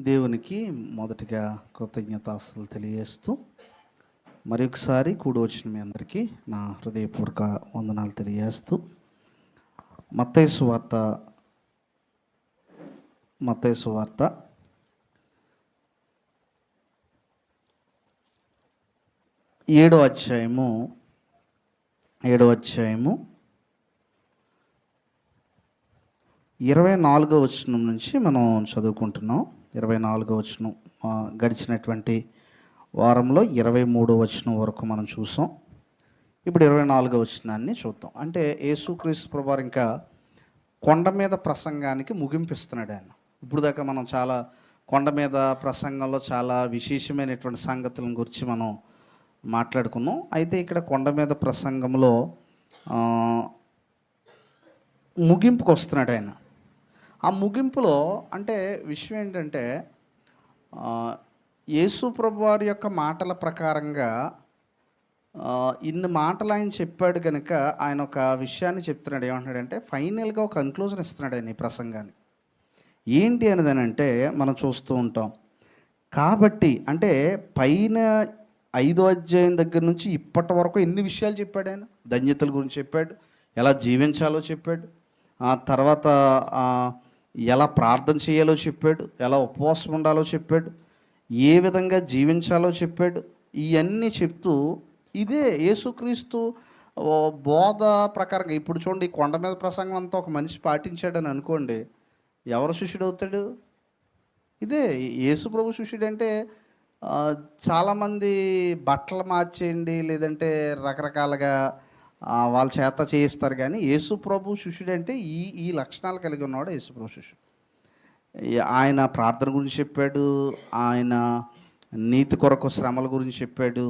దేవునికి మొదటిగా కృతజ్ఞతాస్తులు తెలియజేస్తూ మరి ఒకసారి కూడి వచ్చిన మీ అందరికీ నా హృదయపూర్వక వందనాలు తెలియజేస్తూ మత్తయి సువార్త 7వ అధ్యాయము 24వ వచనం నుంచి మనం చదువుకుంటున్నాం. 24వ వచనం గడిచినటువంటి వారంలో 23వ వచనం వరకు మనం చూసాం. ఇప్పుడు 24వ వచనాన్ని చూద్దాం. అంటే యేసుక్రీస్తు ప్రభువారు ఇంకా కొండ మీద ప్రసంగానికి ముగింపిస్తున్నాడు ఆయన. ఇప్పుడు దాకా మనం చాలా కొండ మీద ప్రసంగంలో చాలా విశేషమైనటువంటి సంగతుల గురించి మనం మాట్లాడుకున్నాం. అయితే ఇక్కడ కొండ మీద ప్రసంగంలో ముగింపుకు వస్తున్నాడు ఆయన. ఆ ముగింపులో అంటే విషయం ఏంటంటే యేసు ప్రభువారి యొక్క మాటల ప్రకారంగా ఇన్ని మాటలు ఆయన చెప్పాడు కనుక ఆయన ఒక విషయాన్ని చెప్తున్నాడు. ఏమంటున్నాడంటే ఫైనల్గా ఒక కన్క్లూజన్ ఇస్తున్నాడు ఆయన ఈ ప్రసంగాన్ని. ఏంటి అనేది అంటే మనం చూస్తూ ఉంటాం. కాబట్టి అంటే పైన 5వ అధ్యాయం దగ్గర నుంచి ఇప్పటి వరకు ఎన్ని విషయాలు చెప్పాడు ఆయన. ధన్యతల గురించి చెప్పాడు, ఎలా జీవించాలో చెప్పాడు, ఆ తర్వాత ఎలా ప్రార్థన చేయాలో చెప్పాడు, ఎలా ఉపవాసం ఉండాలో చెప్పాడు, ఏ విధంగా జీవించాలో చెప్పాడు. ఇవన్నీ చెప్తూ ఇదే యేసుక్రీస్తు బోధ ప్రకారంగా ఇప్పుడు చూడండి, కొండ మీద ప్రసంగం అంతా ఒక మనిషి పాటించాడని అనుకోండి, ఎవరు శిష్యుడు అవుతాడు? ఇదే యేసు ప్రభు శిష్యుడు. అంటే చాలామంది బట్టలు మార్చేయండి లేదంటే రకరకాలుగా వాళ్ళ చేత చేయిస్తారు, కానీ యేసు ప్రభు శిష్యుడు అంటే ఈ లక్షణాలు కలిగి ఉన్నవాడు యేసు ప్రభు శిష్యుడు. ఆయన ప్రార్థన గురించి చెప్పాడు, ఆయన నీతి కొరకు శ్రమల గురించి చెప్పాడు,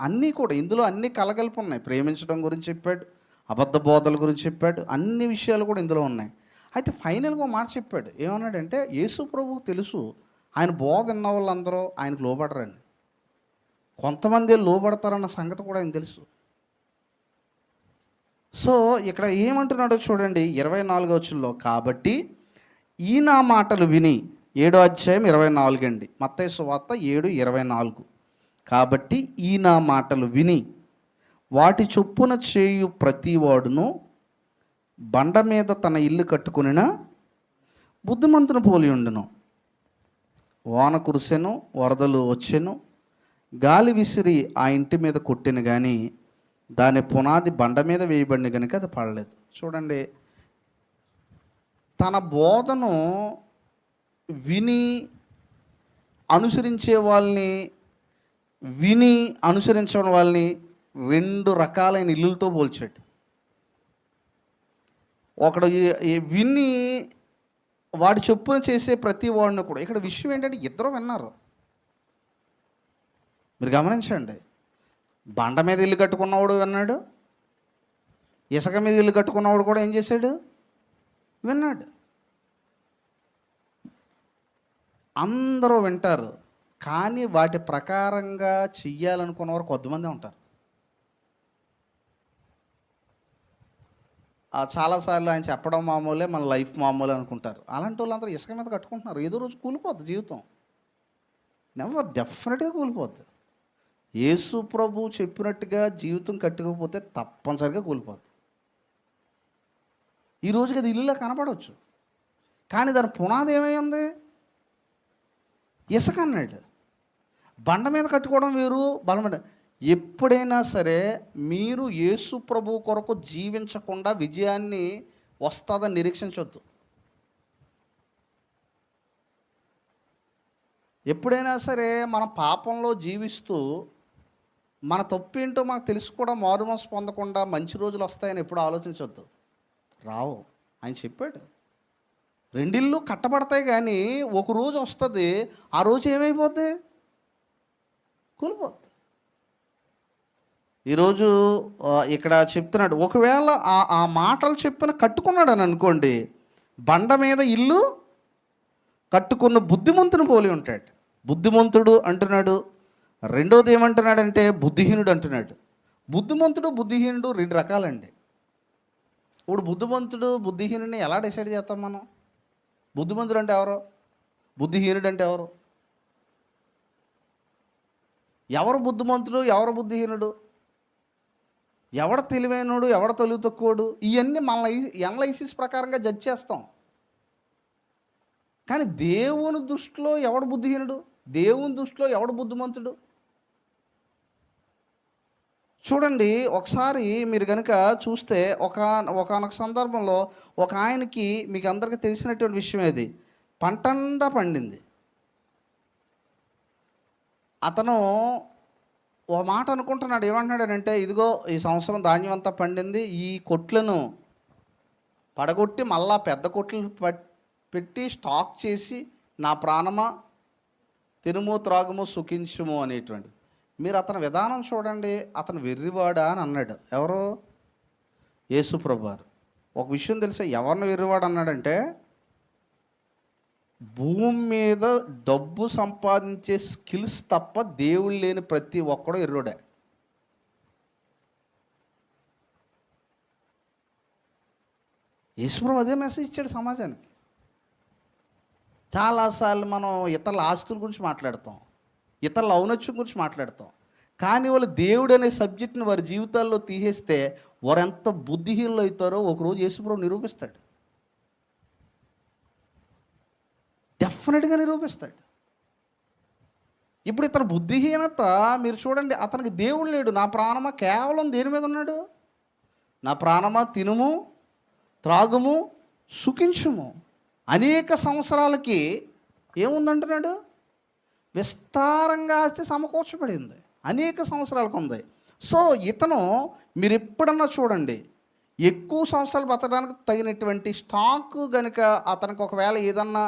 అన్నీ కూడా ఇందులో అన్నీ కలగలిపి ఉన్నాయి. ప్రేమించడం గురించి చెప్పాడు, అబద్ధ బోధల గురించి చెప్పాడు, అన్ని విషయాలు కూడా ఇందులో ఉన్నాయి. అయితే ఫైనల్గా మాట చెప్పాడు. ఏమన్నాడంటే యేసు ప్రభువుకు తెలుసు ఆయన బోధ విన్న వాళ్ళందరూ ఆయనకు లోబడరండి, కొంతమంది లోబడతారన్న సంగతి కూడా ఆయన తెలుసు. సో ఇక్కడ ఏమంటున్నాడో చూడండి 24వ వచనంలో, కాబట్టి ఈ నా మాటలు విని 7వ అధ్యాయం 24 అండి, మత్తయి సువార్త 7:24. కాబట్టి ఈ నా మాటలు విని వాటి చొప్పున చేయు ప్రతివాడును బండ మీద తన ఇల్లు కట్టుకొనిన బుద్ధిమంతుని పోలి ఉండును. వాన కురిసెను, వరదలు వచ్చెను, గాలి విసిరి ఆ ఇంటి మీద కొట్టిన కానీ దాని పునాది బండ మీద వేయబడిన కనుక అది పడలేదు. చూడండి, తన బోధను విని అనుసరించే వాళ్ళని, విని అనుసరించని వాళ్ళని 2 రకాలైన ఇల్లులతో పోల్చాడు. ఒకడు విని వాడి చొప్పున చేసే ప్రతి వాడిని కూడా. ఇక్కడ విషయం ఏంటంటే ఇద్దరు విన్నారు. మీరు గమనించండి, బండ మీద ఇల్లు కట్టుకున్నవాడు విన్నాడు, ఇసుక మీద ఇల్లు కట్టుకున్నవాడు కూడా ఏం చేశాడు? విన్నాడు. అందరూ వింటారు, కానీ వాటి ప్రకారంగా చెయ్యాలనుకున్నవారు కొద్దిమంది ఉంటారు. చాలాసార్లు ఆయన చెప్పడం మామూలే, మన లైఫ్ మామూలే అనుకుంటారు. అలాంటి వాళ్ళందరూ ఇసుక మీద కట్టుకుంటున్నారు. ఏదో రోజు కూలిపోద్ది జీవితం, డెఫినెట్గా కూలిపోద్ది. యేసు ప్రభు చెప్పినట్టుగా జీవితం కట్టుకోకపోతే తప్పనిసరిగా కూలిపోద్ది. ఈ రోజుకి అది ఇల్లులా కనపడవచ్చు, కానీ దాని పునాది ఏమై ఉంది? ఇసుక అన్నాడు. బండ మీద కట్టుకోవడం వేరు, బలమైన. ఎప్పుడైనా సరే మీరు యేసు ప్రభు కొరకు జీవించకుండా విజయాన్ని వస్తుందని నిరీక్షించవద్దు. ఎప్పుడైనా సరే మనం పాపంలో జీవిస్తూ మన తప్పేంటో మనకు తెలుసు కూడా మారు మనసు పొందకుండా మంచి రోజులు వస్తాయని ఎప్పుడు ఆలోచించవద్దు. రావు. ఆయన చెప్పాడు 2 ఇళ్ళు కట్టబడతాయి, కానీ ఒక రోజు వస్తుంది, ఆ రోజు ఏమైపోద్ది? కూలిపోద్ది. ఈరోజు ఇక్కడ చెప్తున్నాడు, ఒకవేళ ఆ మాటలు చెప్పిన కట్టుకున్నాడు అని అనుకోండి, బండ మీద ఇల్లు కట్టుకున్న బుద్ధిమంతుని పోలి ఉంటాడు. బుద్ధిమంతుడు అంటున్నాడు. రెండోది ఏమంటున్నాడంటే బుద్ధిహీనుడు అంటున్నాడు. బుద్ధిమంతుడు బుద్ధిహీనుడు 2 రకాలండి. ఇప్పుడు బుద్ధిమంతుడు బుద్ధిహీనుడిని ఎలా డిసైడ్ చేస్తాం మనం? బుద్ధిమంతుడు అంటే ఎవరు? బుద్ధిహీనుడు అంటే ఎవరు? ఎవరు బుద్ధిమంతుడు, ఎవరు బుద్ధిహీనుడు, ఎవడ తెలివైనడు, ఎవడ తెలివి తక్కువడు, ఇవన్నీ మన ఎనలైసిస్ ప్రకారంగా జడ్జ్ చేస్తాం. కానీ దేవుని దృష్టిలో ఎవడు బుద్ధిహీనుడు, దేవుని దృష్టిలో ఎవడు బుద్ధిమంతుడు? చూడండి, ఒకసారి మీరు కనుక చూస్తే ఒకనొక సందర్భంలో ఒక ఆయనకి, మీకు అందరికీ తెలిసినటువంటి విషయం ఏది, పంటండా పండింది. అతను ఓ మాట అనుకుంటున్నాడు, ఏమంటున్నాడంటే, ఇదిగో ఈ సంవత్సరం ధాన్యం అంతా పండింది, ఈ కొట్లను పడగొట్టి మళ్ళా పెద్ద కొట్లు పెట్టి స్టాక్ చేసి నా ప్రాణమా తినుము త్రాగుము సుఖించుము అనేటువంటి. మీరు అతని విధానం చూడండి, అతను వెర్రివాడా అని అన్నాడు. ఎవరు? యేసుప్రభు వారు. ఒక విషయం తెలుసా, ఎవరిని వెర్రివాడు అన్నాడంటే, భూమి మీద డబ్బు సంపాదించే స్కిల్స్ తప్ప దేవుడు లేని ప్రతి ఒక్కడో ఎర్రోడే. యేసుప్రభు అదే మెసేజ్ ఇచ్చాడు సమాజానికి. చాలాసార్లు మనం ఇతరుల ఆస్తుల గురించి మాట్లాడతాం, ఇతరుల ఔన్నత్యం గురించి మాట్లాడతాం, కానీ వాళ్ళు దేవుడు అనే సబ్జెక్ట్ని వారి జీవితాల్లో తీసేస్తే వారు ఎంత బుద్ధిహీనులు అవుతారో ఒకరోజు యేసుప్రభు నిరూపిస్తాడు. డెఫినెట్గా నిరూపిస్తాడు. ఇప్పుడు ఇతని బుద్ధిహీనత మీరు చూడండి, అతనికి దేవుడు లేడు. నా ప్రాణమా కేవలం దేని మీద ఉన్నాడు? నా ప్రాణమా తినుము త్రాగుము సుఖించుము. అనేక సంవత్సరాలకి ఏముందంటున్నాడు? విస్తారంగా ఆస్తి సమకూర్చబడింది, అనేక సంవత్సరాలకు ఉంది. సో ఇతను, మీరు ఎప్పుడన్నా చూడండి, ఎక్కువ సంవత్సరాలు బతకడానికి తగినటువంటి స్టాక్ కనుక అతనికి ఒకవేళ ఏదన్నా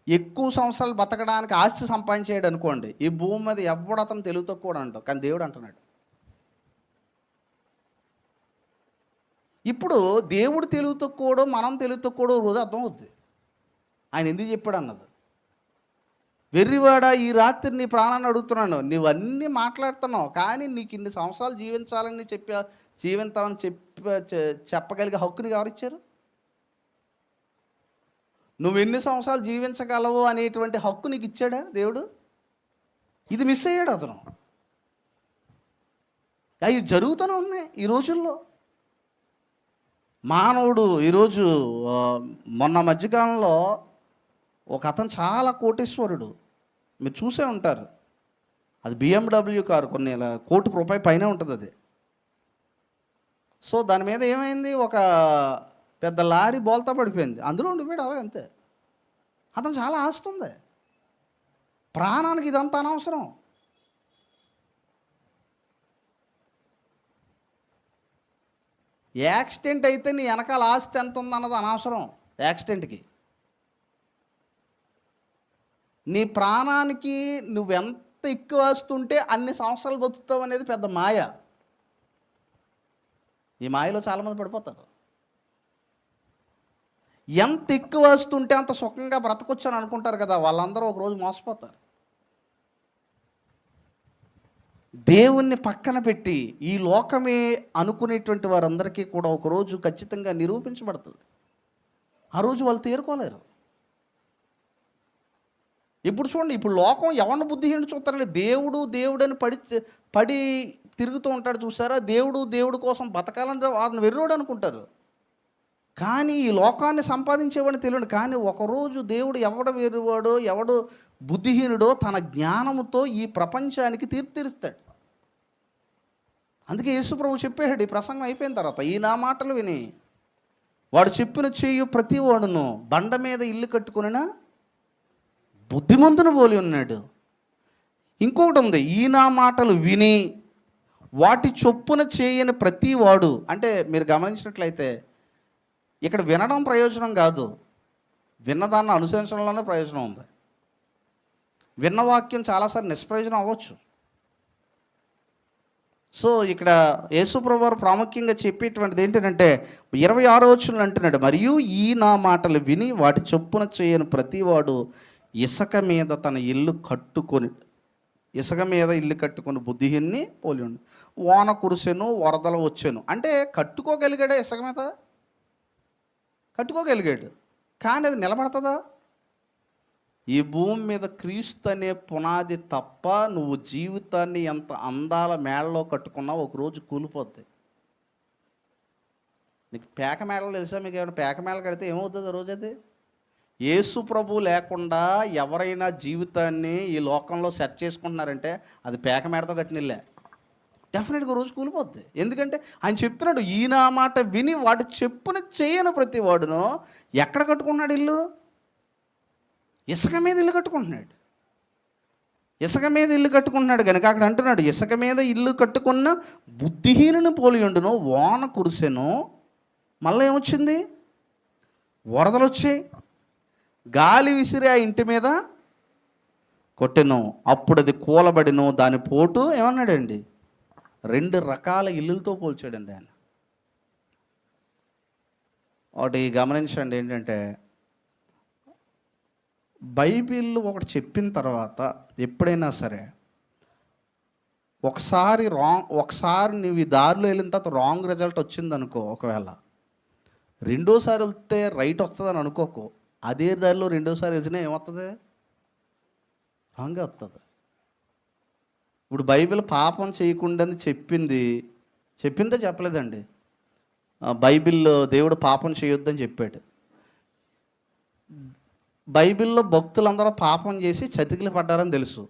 ఎక్కువ సంవత్సరాలు బతకడానికి ఆస్తి సంపాదించాడు అనుకోండి, ఈ భూమి మీద ఎవడు అతను తెలివి తక్కువ అంటావు. కానీ దేవుడు అంటున్నాడు, ఇప్పుడు దేవుడు తెలివి తక్కువడో మనం తెలివి తక్కువడో రోజు అర్థం అవుద్ది ఆయన ఎందుకు చెప్పాడు అన్నది. వెర్రివాడా, ఈ రాత్రి నీ ప్రాణాన్ని అడుగుతున్నాను, నువ్వన్నీ మాట్లాడుతున్నావు, కానీ నీకు ఇన్ని సంవత్సరాలు జీవించాలని జీవించామని చెప్పగలిగే హక్కుని ఎవరిచ్చారు? నువ్వు ఎన్ని సంవత్సరాలు జీవించగలవు అనేటువంటి హక్కు నీకు ఇచ్చాడా దేవుడు? ఇది మిస్ అయ్యాడు అతను. అవి జరుగుతూనే ఉన్నాయి ఈ రోజుల్లో. మానవుడు ఈరోజు, మొన్న మధ్యకాలంలో ఒక అతను చాలా కోటీశ్వరుడు, మీరు చూసే ఉంటారు. అది BMW కారు, కొన్ని ₹1,00,00,000 పైనే ఉంటుంది అది. సో దాని మీద ఏమైంది, ఒక పెద్ద లారీ బోల్తా పడిపోయింది, అందులో ఉండిపోయాడు అలాగే అంతే. అతను చాలా ఆస్తుంది, ప్రాణానికి ఇదంతా అనవసరం. యాక్సిడెంట్ అయితే నీ వెనకాల ఆస్తి ఎంత ఉందన్నది అనవసరం. యాక్సిడెంట్కి నీ ప్రాణానికి నువ్వెంత ఎక్కువ వస్తుంటే అన్ని సంవత్సరాలు బతుకుతావు అనేది పెద్ద మాయ. ఈ మాయలో చాలామంది పడిపోతారు. ఎంత ఎక్కువ వస్తుంటే అంత సుఖంగా బ్రతకొచ్చని అనుకుంటారు కదా, వాళ్ళందరూ ఒకరోజు మోసపోతారు. దేవుణ్ణి పక్కన పెట్టి ఈ లోకమే అనుకునేటువంటి వారందరికీ కూడా ఒకరోజు ఖచ్చితంగా నిరూపించబడుతుంది. ఆ రోజు వాళ్ళు తేరుకోలేరు. ఇప్పుడు చూడండి, ఇప్పుడు లోకం ఎవరిని బుద్ధిహీనుడు చూస్తారండి, దేవుడు దేవుడని పడి తిరుగుతూ ఉంటాడు చూసారా, దేవుడు కోసం బతకాలని వారిని వెర్రోడు అనుకుంటారు. కానీ ఈ లోకాన్ని సంపాదించేవాడిని తెలియదు. కానీ ఒకరోజు దేవుడు ఎవడు వెర్రివాడో ఎవడు బుద్ధిహీనుడో తన జ్ఞానముతో ఈ ప్రపంచానికి తీర్పిస్తాడు. అందుకే యేసుప్రభు చెప్పాడు, ఈ ప్రసంగం అయిపోయిన తర్వాత, ఈ నా మాటలు విని వాడు చెప్పిన చేయు ప్రతి వాడును బండ మీద ఇల్లు కట్టుకునినా బుద్ధిమంతుని పోలి ఉన్నాడు. ఇంకొకటి ఉంది, ఈ నా మాటలు విని వాటి చొప్పున చేయని ప్రతి వాడు. అంటే మీరు గమనించినట్లయితే ఇక్కడ వినడం ప్రయోజనం కాదు, విన్నదాన్ని అనుసరించడంలోనే ప్రయోజనం ఉంది. విన్న వాక్యం చాలాసార్లు నిష్ప్రయోజనం అవ్వచ్చు. సో ఇక్కడ యేసుప్రభు వారు ప్రాముఖ్యంగా చెప్పేటువంటిది ఏంటంటే 26వ వచనంలో అంటున్నాడు, మరియు ఈ నా మాటలు విని వాటి చొప్పున చేయని ప్రతివాడు ఇసుక మీద ఇల్లు కట్టుకొని బుద్ధిహీన్ని పోలి ఉండు. వాన కురిసెను, వరదలు వచ్చాను. అంటే కట్టుకోగలిగాడే ఇసుక మీద? కట్టుకోగలిగాడు, కానీ అది నిలబడుతుందా? ఈ భూమి మీద క్రీస్తు అనే పునాది తప్ప నువ్వు జీవితాన్ని ఎంత అందాల మేడలో కట్టుకున్నావు ఒకరోజు కూలిపోద్ది. నీకు పేక మేడలు తెలుసా? మీకు ఏమైనా పేక మేడలు కడితే ఏమవుతుంది రోజు? అది యేసు ప్రభు లేకుండా ఎవరైనా జీవితాన్ని ఈ లోకంలో సెట్ చేసుకుంటున్నారంటే అది పేక మేడతో కట్టినిల్లే. డెఫినెట్గా రోజు కూలిపోద్ది. ఎందుకంటే ఆయన చెప్తున్నాడు, ఈయన మాట విని వాడు చెప్పున చేయను ప్రతి వాడును ఎక్కడ కట్టుకుంటున్నాడు ఇల్లు? ఇసుక మీద ఇల్లు కట్టుకుంటున్నాడు. ఇసుక మీద ఇల్లు కట్టుకుంటున్నాడు కనుక అక్కడ అంటున్నాడు, ఇసుక మీద ఇల్లు కట్టుకున్న బుద్ధిహీనుని పోలి ఉండును, వాన కురిసెను, మళ్ళీ ఏమొచ్చింది? వరదలు వచ్చాయి, గాలి విసిరి ఆ ఇంటి మీద కొట్టెను, అప్పుడు అది కూలబడిను, దాని పోటు ఏమన్నాడండి? 2 రకాల ఇల్లులతో పోల్చాడండి ఆయన. ఒకటి గమనించండి, ఏంటంటే బైబిల్ ఒకటి చెప్పిన తర్వాత ఎప్పుడైనా సరే ఒకసారి నువ్వు ఈ దారిలో వెళ్ళిన తర్వాత రాంగ్ రిజల్ట్ వచ్చింది అనుకో, ఒకవేళ రెండోసారి వెళ్తే రైట్ వస్తుందని అనుకోకు, అదే దారిలో రెండోసారి వెళ్తేనే ఏమవుతుంది? రాంగే వస్తుంది. ఇప్పుడు బైబిల్ పాపం చేయకుండా చెప్పిందే చెప్పలేదండి. బైబిల్లో దేవుడు పాపం చేయొద్దని చెప్పాడు. బైబిల్లో భక్తులందరూ పాపం చేసి చతికిలు పడ్డారని తెలుసు.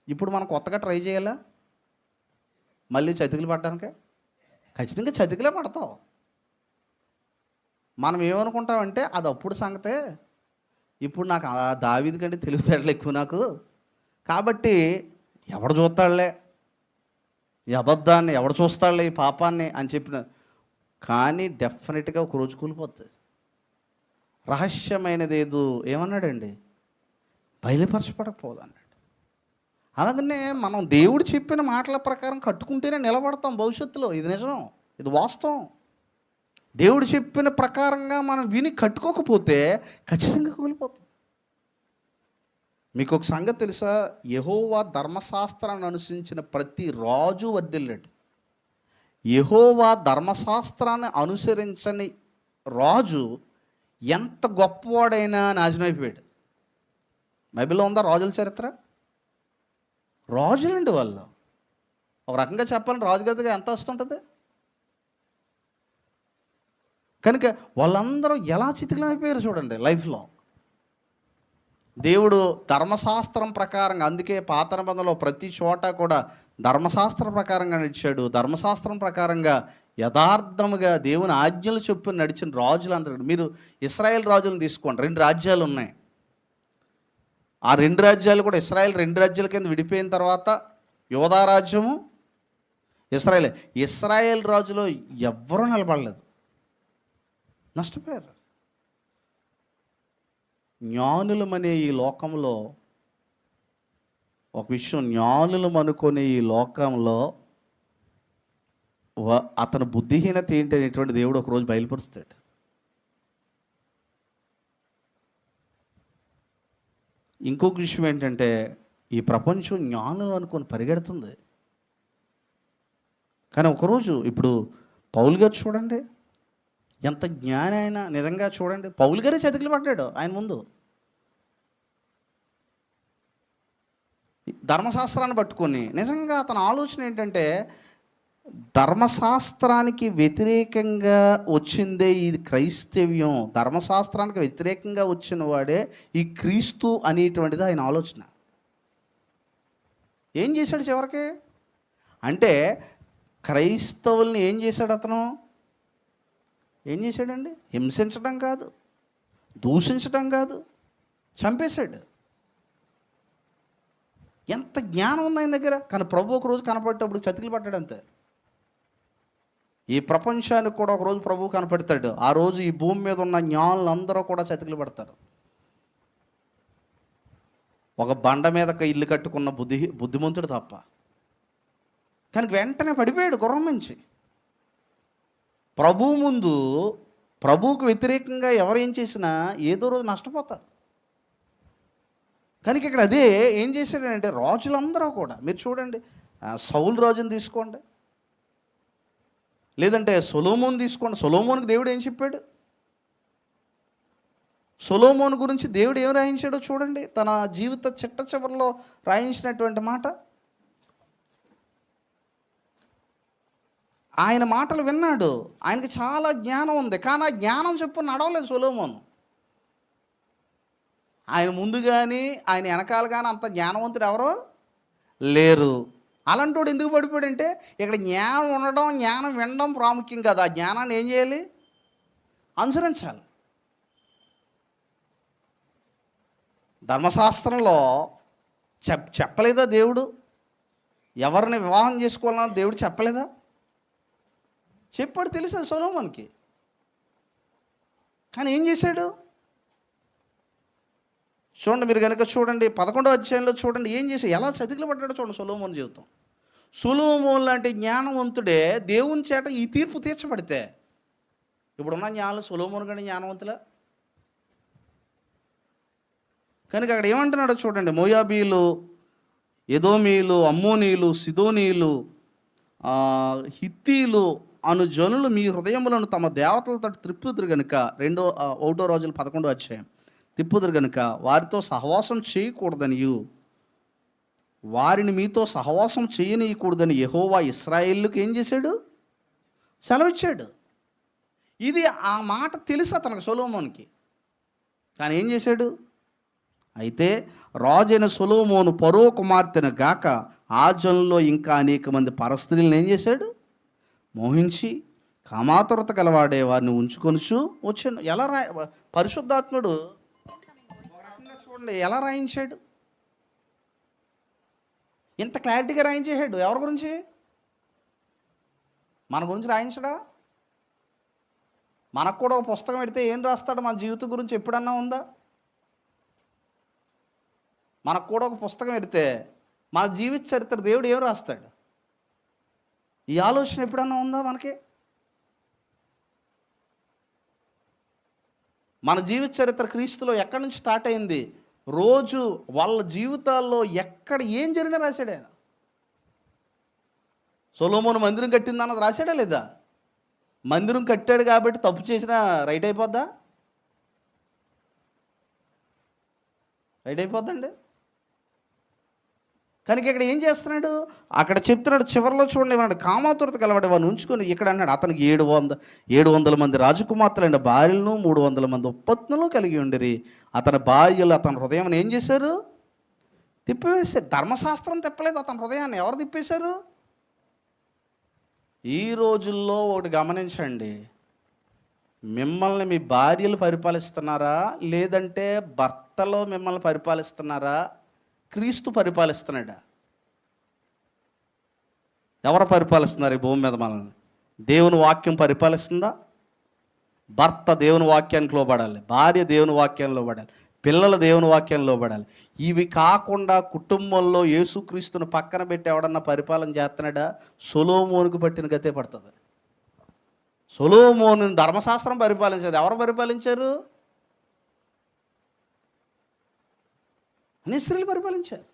ఇప్పుడు మనం కొత్తగా ట్రై చేయాలా మళ్ళీ చతికిలు పడ్డానికే? ఖచ్చితంగా చతికిలే పడతావు. మనం ఏమనుకుంటామంటే అది అప్పుడు సంగతే, ఇప్పుడు నాకు దావీదు కంటే తెలివితేటలు ఎక్కువ నాకు, కాబట్టి ఎవడు చూస్తాడులే ఈ అబద్ధాన్ని, ఎవడు చూస్తాడులే ఈ పాపాన్ని అని చెప్పిన. కానీ డెఫినెట్గా ఒక రోజు కూలిపోతుంది. రహస్యమైనది ఏదో ఏమన్నాడండి? బయలుపరచబడకపోదు అన్నాడు. అలాగనే మనం దేవుడు చెప్పిన మాటల ప్రకారం కట్టుకుంటేనే నిలబడతాం భవిష్యత్తులో. ఇది నిజం, ఇది వాస్తవం. దేవుడు చెప్పిన ప్రకారంగా మనం విని కట్టుకోకపోతే ఖచ్చితంగా కూలిపోతాం. మీకు ఒక సంగతి తెలుసా? యెహోవా ధర్మశాస్త్రాన్ని అనుసరించిన ప్రతి రాజు వర్ధిల్లాడు. యెహోవా ధర్మశాస్త్రాన్ని అనుసరించని రాజు ఎంత గొప్పవాడైనా నాశనం అయిపోయాడు. బైబిల్లో ఉందా రాజుల చరిత్ర? రాజులండి వాళ్ళు. ఒక రకంగా చెప్పాలంటే రాజుగారిగా ఎంత వస్తుంటుంది. కనుక వాళ్ళందరూ ఎలా చితికిలమైపోయారు చూడండి లైఫ్లో. దేవుడు ధర్మశాస్త్రం ప్రకారంగా, అందుకే పాత నిబంధనలో ప్రతి చోట కూడా ధర్మశాస్త్రం ప్రకారంగా నడిచాడు. ధర్మశాస్త్రం ప్రకారంగా యథార్థముగా దేవుని ఆజ్ఞలు చొప్పున నడిచిన రాజులు అంటారు. మీరు ఇశ్రాయేల్ రాజులను తీసుకోండి. 2 రాజ్యాలు ఉన్నాయి. ఆ 2 రాజ్యాలు కూడా ఇశ్రాయేల్ 2 రాజ్యాల కింద విడిపోయిన తర్వాత యోధా రాజ్యము, ఇశ్రాయేల్ రాజులో ఎవ్వరూ నిలబడలేదు, నష్టపోయారు. జ్ఞానులమనే ఈ లోకంలో ఒక విషయం, జ్ఞానులం అనుకునే ఈ లోకంలో అతను బుద్ధిహీనత ఏంటి అనేటువంటి దేవుడు ఒకరోజు బయలుపరుస్తాడు. ఇంకొక విషయం ఏంటంటే ఈ ప్రపంచం జ్ఞానులు అనుకొని పరిగెడుతుంది. కానీ ఒకరోజు ఇప్పుడు పౌలు గారు చూడండి, ఎంత జ్ఞాని ఆయన. నిజంగా చూడండి, పౌలు గారే చతికిలు పడ్డాడు ఆయన ముందు. ధర్మశాస్త్రాన్ని పట్టుకొని నిజంగా అతని ఆలోచన ఏంటంటే ధర్మశాస్త్రానికి వ్యతిరేకంగా వచ్చిందే ఈ క్రైస్తవ్యం, ధర్మశాస్త్రానికి వ్యతిరేకంగా వచ్చిన వాడే ఈ క్రీస్తు అనేటువంటిది ఆయన ఆలోచన. ఏం చేశాడు చివరికి అంటే క్రైస్తవుల్ని ఏం చేశాడు అతను? ఏం చేశాడండి? హింసించడం కాదు, దూషించడం కాదు, చంపేశాడు. ఎంత జ్ఞానం ఉంది ఆయన దగ్గర. కానీ ప్రభు ఒకరోజు కనపడేటప్పుడు చతికిలు పడ్డాడు అంతే. ఈ ప్రపంచానికి కూడా ఒకరోజు ప్రభు కనపడతాడు. ఆ రోజు ఈ భూమి మీద ఉన్న జ్ఞానులు అందరూ కూడా చతికిలు పడతారు. ఒక బండ మీద ఇల్లు కట్టుకున్న బుద్ధిమంతుడు తప్ప. కానీ వెంటనే పడిపోయాడు గుర్రం నుంచి. ప్రభు ముందు, ప్రభువుకు వ్యతిరేకంగా ఎవరు ఏం చేసినా ఏదో రోజు నష్టపోతారు. కనుక ఇక్కడ అదే ఏం చేశాడంటే రాజులందరూ కూడా, మీరు చూడండి, సౌలు రాజుని తీసుకోండి, లేదంటే సొలొమోన్ తీసుకోండి. సొలొమోన్కి దేవుడు ఏం చెప్పాడు? సొలొమోను గురించి దేవుడు ఏం రాయించాడో చూడండి, తన జీవిత చిట్ట చివరిలో రాయించినటువంటి మాట. ఆయన మాటలు విన్నాడు, ఆయనకి చాలా జ్ఞానం ఉంది, కానీ ఆ జ్ఞానం చెప్పు నడవలేదు సొలొమోను. ఆయన ముందు కానీ ఆయన వెనకాల కానీ అంత జ్ఞానవంతుడు ఎవరో లేరు. అలాంటి వాడు ఎందుకు పడిపోయాడంటే, ఇక్కడ జ్ఞానం ఉండడం, జ్ఞానం వినడం ప్రాముఖ్యం కాదు. ఆ జ్ఞానాన్ని ఏం చేయాలి? అనుసరించాలి. ధర్మశాస్త్రంలో చెప్పలేదా దేవుడు ఎవరిని వివాహం చేసుకోవాలన్నా? దేవుడు చెప్పలేదా? చెప్పాడు, తెలుసా సొలొమోనుకి. కానీ ఏం చేశాడు చూడండి. మీరు కనుక చూడండి 11వ అధ్యాయంలో చూడండి ఏం చేసి ఎలా చతికిల పడ్డాడో చూడండి సొలొమోను జీవితం. సొలొమోను లాంటి జ్ఞానవంతుడే దేవుని చేత ఈ తీర్పు తీర్చబడితే, ఇప్పుడున్న జ్ఞానం సొలొమోను కంటే జ్ఞానవంతులా? కనుక అక్కడ ఏమంటున్నాడో చూడండి. మోయాబీలు, ఎదోమీలు, అమ్మోనీలు, సిదోనీలు, హిత్తీలు అను జనులు మీ హృదయములను తమ దేవతలతో త్రిప్పుదురు గనుక, 1 రోజులు 11వ అధ్యాయం, తిప్పుదురు గనుక వారితో సహవాసం చేయకూడదనియు వారిని మీతో సహవాసం చేయనీయకూడదని యెహోవా ఇశ్రాయేలుకి ఏం చేశాడు? సెలవిచ్చాడు. ఇది ఆ మాట తెలుసు అతనికి, సొలొమోనుకి. కానీ ఏం చేశాడు? అయితే రాజైన సొలొమోను ఫరో కుమార్తెను గాక ఆ జనుల్లో ఇంకా అనేక మంది పరస్త్రీలను ఏం చేశాడు? మోహించి కామాతురత గలవాడే వారిని ఉంచుకొనుచు వచ్చాను. ఎలా పరిశుద్ధాత్ముడు ఒక రకంగా చూడండి ఎలా రాయించాడు, ఇంత క్లారిటీగా రాయించేసాడు. ఎవరి గురించి? మన గురించి రాయించడా? మనకు కూడా ఒక పుస్తకం పెడితే ఏం రాస్తాడు? మన జీవితం గురించి ఎప్పుడన్నా ఉందా? మనకు కూడా ఒక పుస్తకం పెడితే మన జీవిత చరిత్ర దేవుడు ఏం రాస్తాడు? ఈ ఆలోచన ఎప్పుడన్నా ఉందా మనకి? మన జీవిత చరిత్ర క్రీస్తులో ఎక్కడి నుంచి స్టార్ట్ అయింది? రోజు వాళ్ళ జీవితాల్లో ఎక్కడ ఏం జరిగినా రాశాడు ఆయన. సొలొమోను మందిరం కట్టిందన్నది రాశాడా లేదా? మందిరం కట్టాడు కాబట్టి తప్పు చేసినా రైట్ అయిపోద్దా? రైట్ అయిపోద్దండి. కనుక ఇక్కడ ఏం చేస్తున్నాడు? అక్కడ చెప్తున్నాడు చివరిలో చూడండి, ఏమన్నాడు? కామాతురత గలవాడు వాడిని ఉంచుకొని, ఇక్కడ అన్నాడు అతనికి 700 మంది రాజకుమార్తెలైన భార్యలను 300 మంది ఉపపత్నులు కలిగి ఉండిరి. అతని భార్యలు అతని హృదయం ఏం చేశారు? తిప్పివేశారు. ధర్మశాస్త్రం తిప్పలేదు అతని హృదయాన్ని. ఎవరు తిప్పేశారు? ఈ రోజుల్లో ఒకటి గమనించండి, మిమ్మల్ని మీ భార్యలు పరిపాలిస్తున్నారా, లేదంటే భర్తలో మిమ్మల్ని పరిపాలిస్తున్నారా? క్రీస్తు పరిపాలిస్తున్నాడా? ఎవరు పరిపాలిస్తున్నారు ఈ భూమి మీద మనల్ని? దేవుని వాక్యం పరిపాలిస్తుందా? భర్త దేవుని వాక్యానికి లోబడాలి, భార్య దేవుని వాక్యానికి లోబడాలి, పిల్లలు దేవుని వాక్యానికి లోబడాలి. ఇవి కాకుండా కుటుంబంలో యేసుక్రీస్తును పక్కన పెట్టి ఎవడన్నా పరిపాలన చేస్తున్నాడా? సొలొమోనుకు పట్టిన గతే పడుతుంది. సొలొమోను ధర్మశాస్త్రం పరిపాలించేది. ఎవరు పరిపాలించారు? అన్ని స్త్రీలు పరిపాలించారు.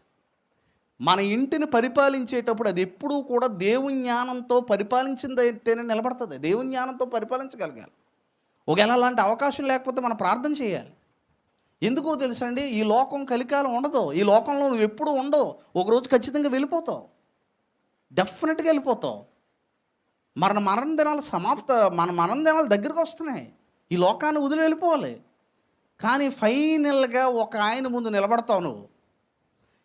మన ఇంటిని పరిపాలించేటప్పుడు అది ఎప్పుడూ కూడా దేవుని జ్ఞానంతో పరిపాలించింది అయితేనే నిలబడుతుంది. దేవుని జ్ఞానంతో పరిపాలించగలగాలి. ఒకవేళ అలాంటి అవకాశం లేకపోతే మనం ప్రార్థన చేయాలి. ఎందుకో తెలుసండి, ఈ లోకం కలికాలం ఉండదు. ఈ లోకంలో నువ్వు ఎప్పుడు ఉండవు. ఒకరోజు ఖచ్చితంగా వెళ్ళిపోతావు, డెఫినెట్గా వెళ్ళిపోతావు. మరణ దినాలు మరణ దినాలు దగ్గరకు వస్తున్నాయి. ఈ లోకాన్ని వదిలి వెళ్ళిపోవాలి. కానీ ఫైనల్గా ఒక ఆయన ముందు నిలబడతావు నువ్వు.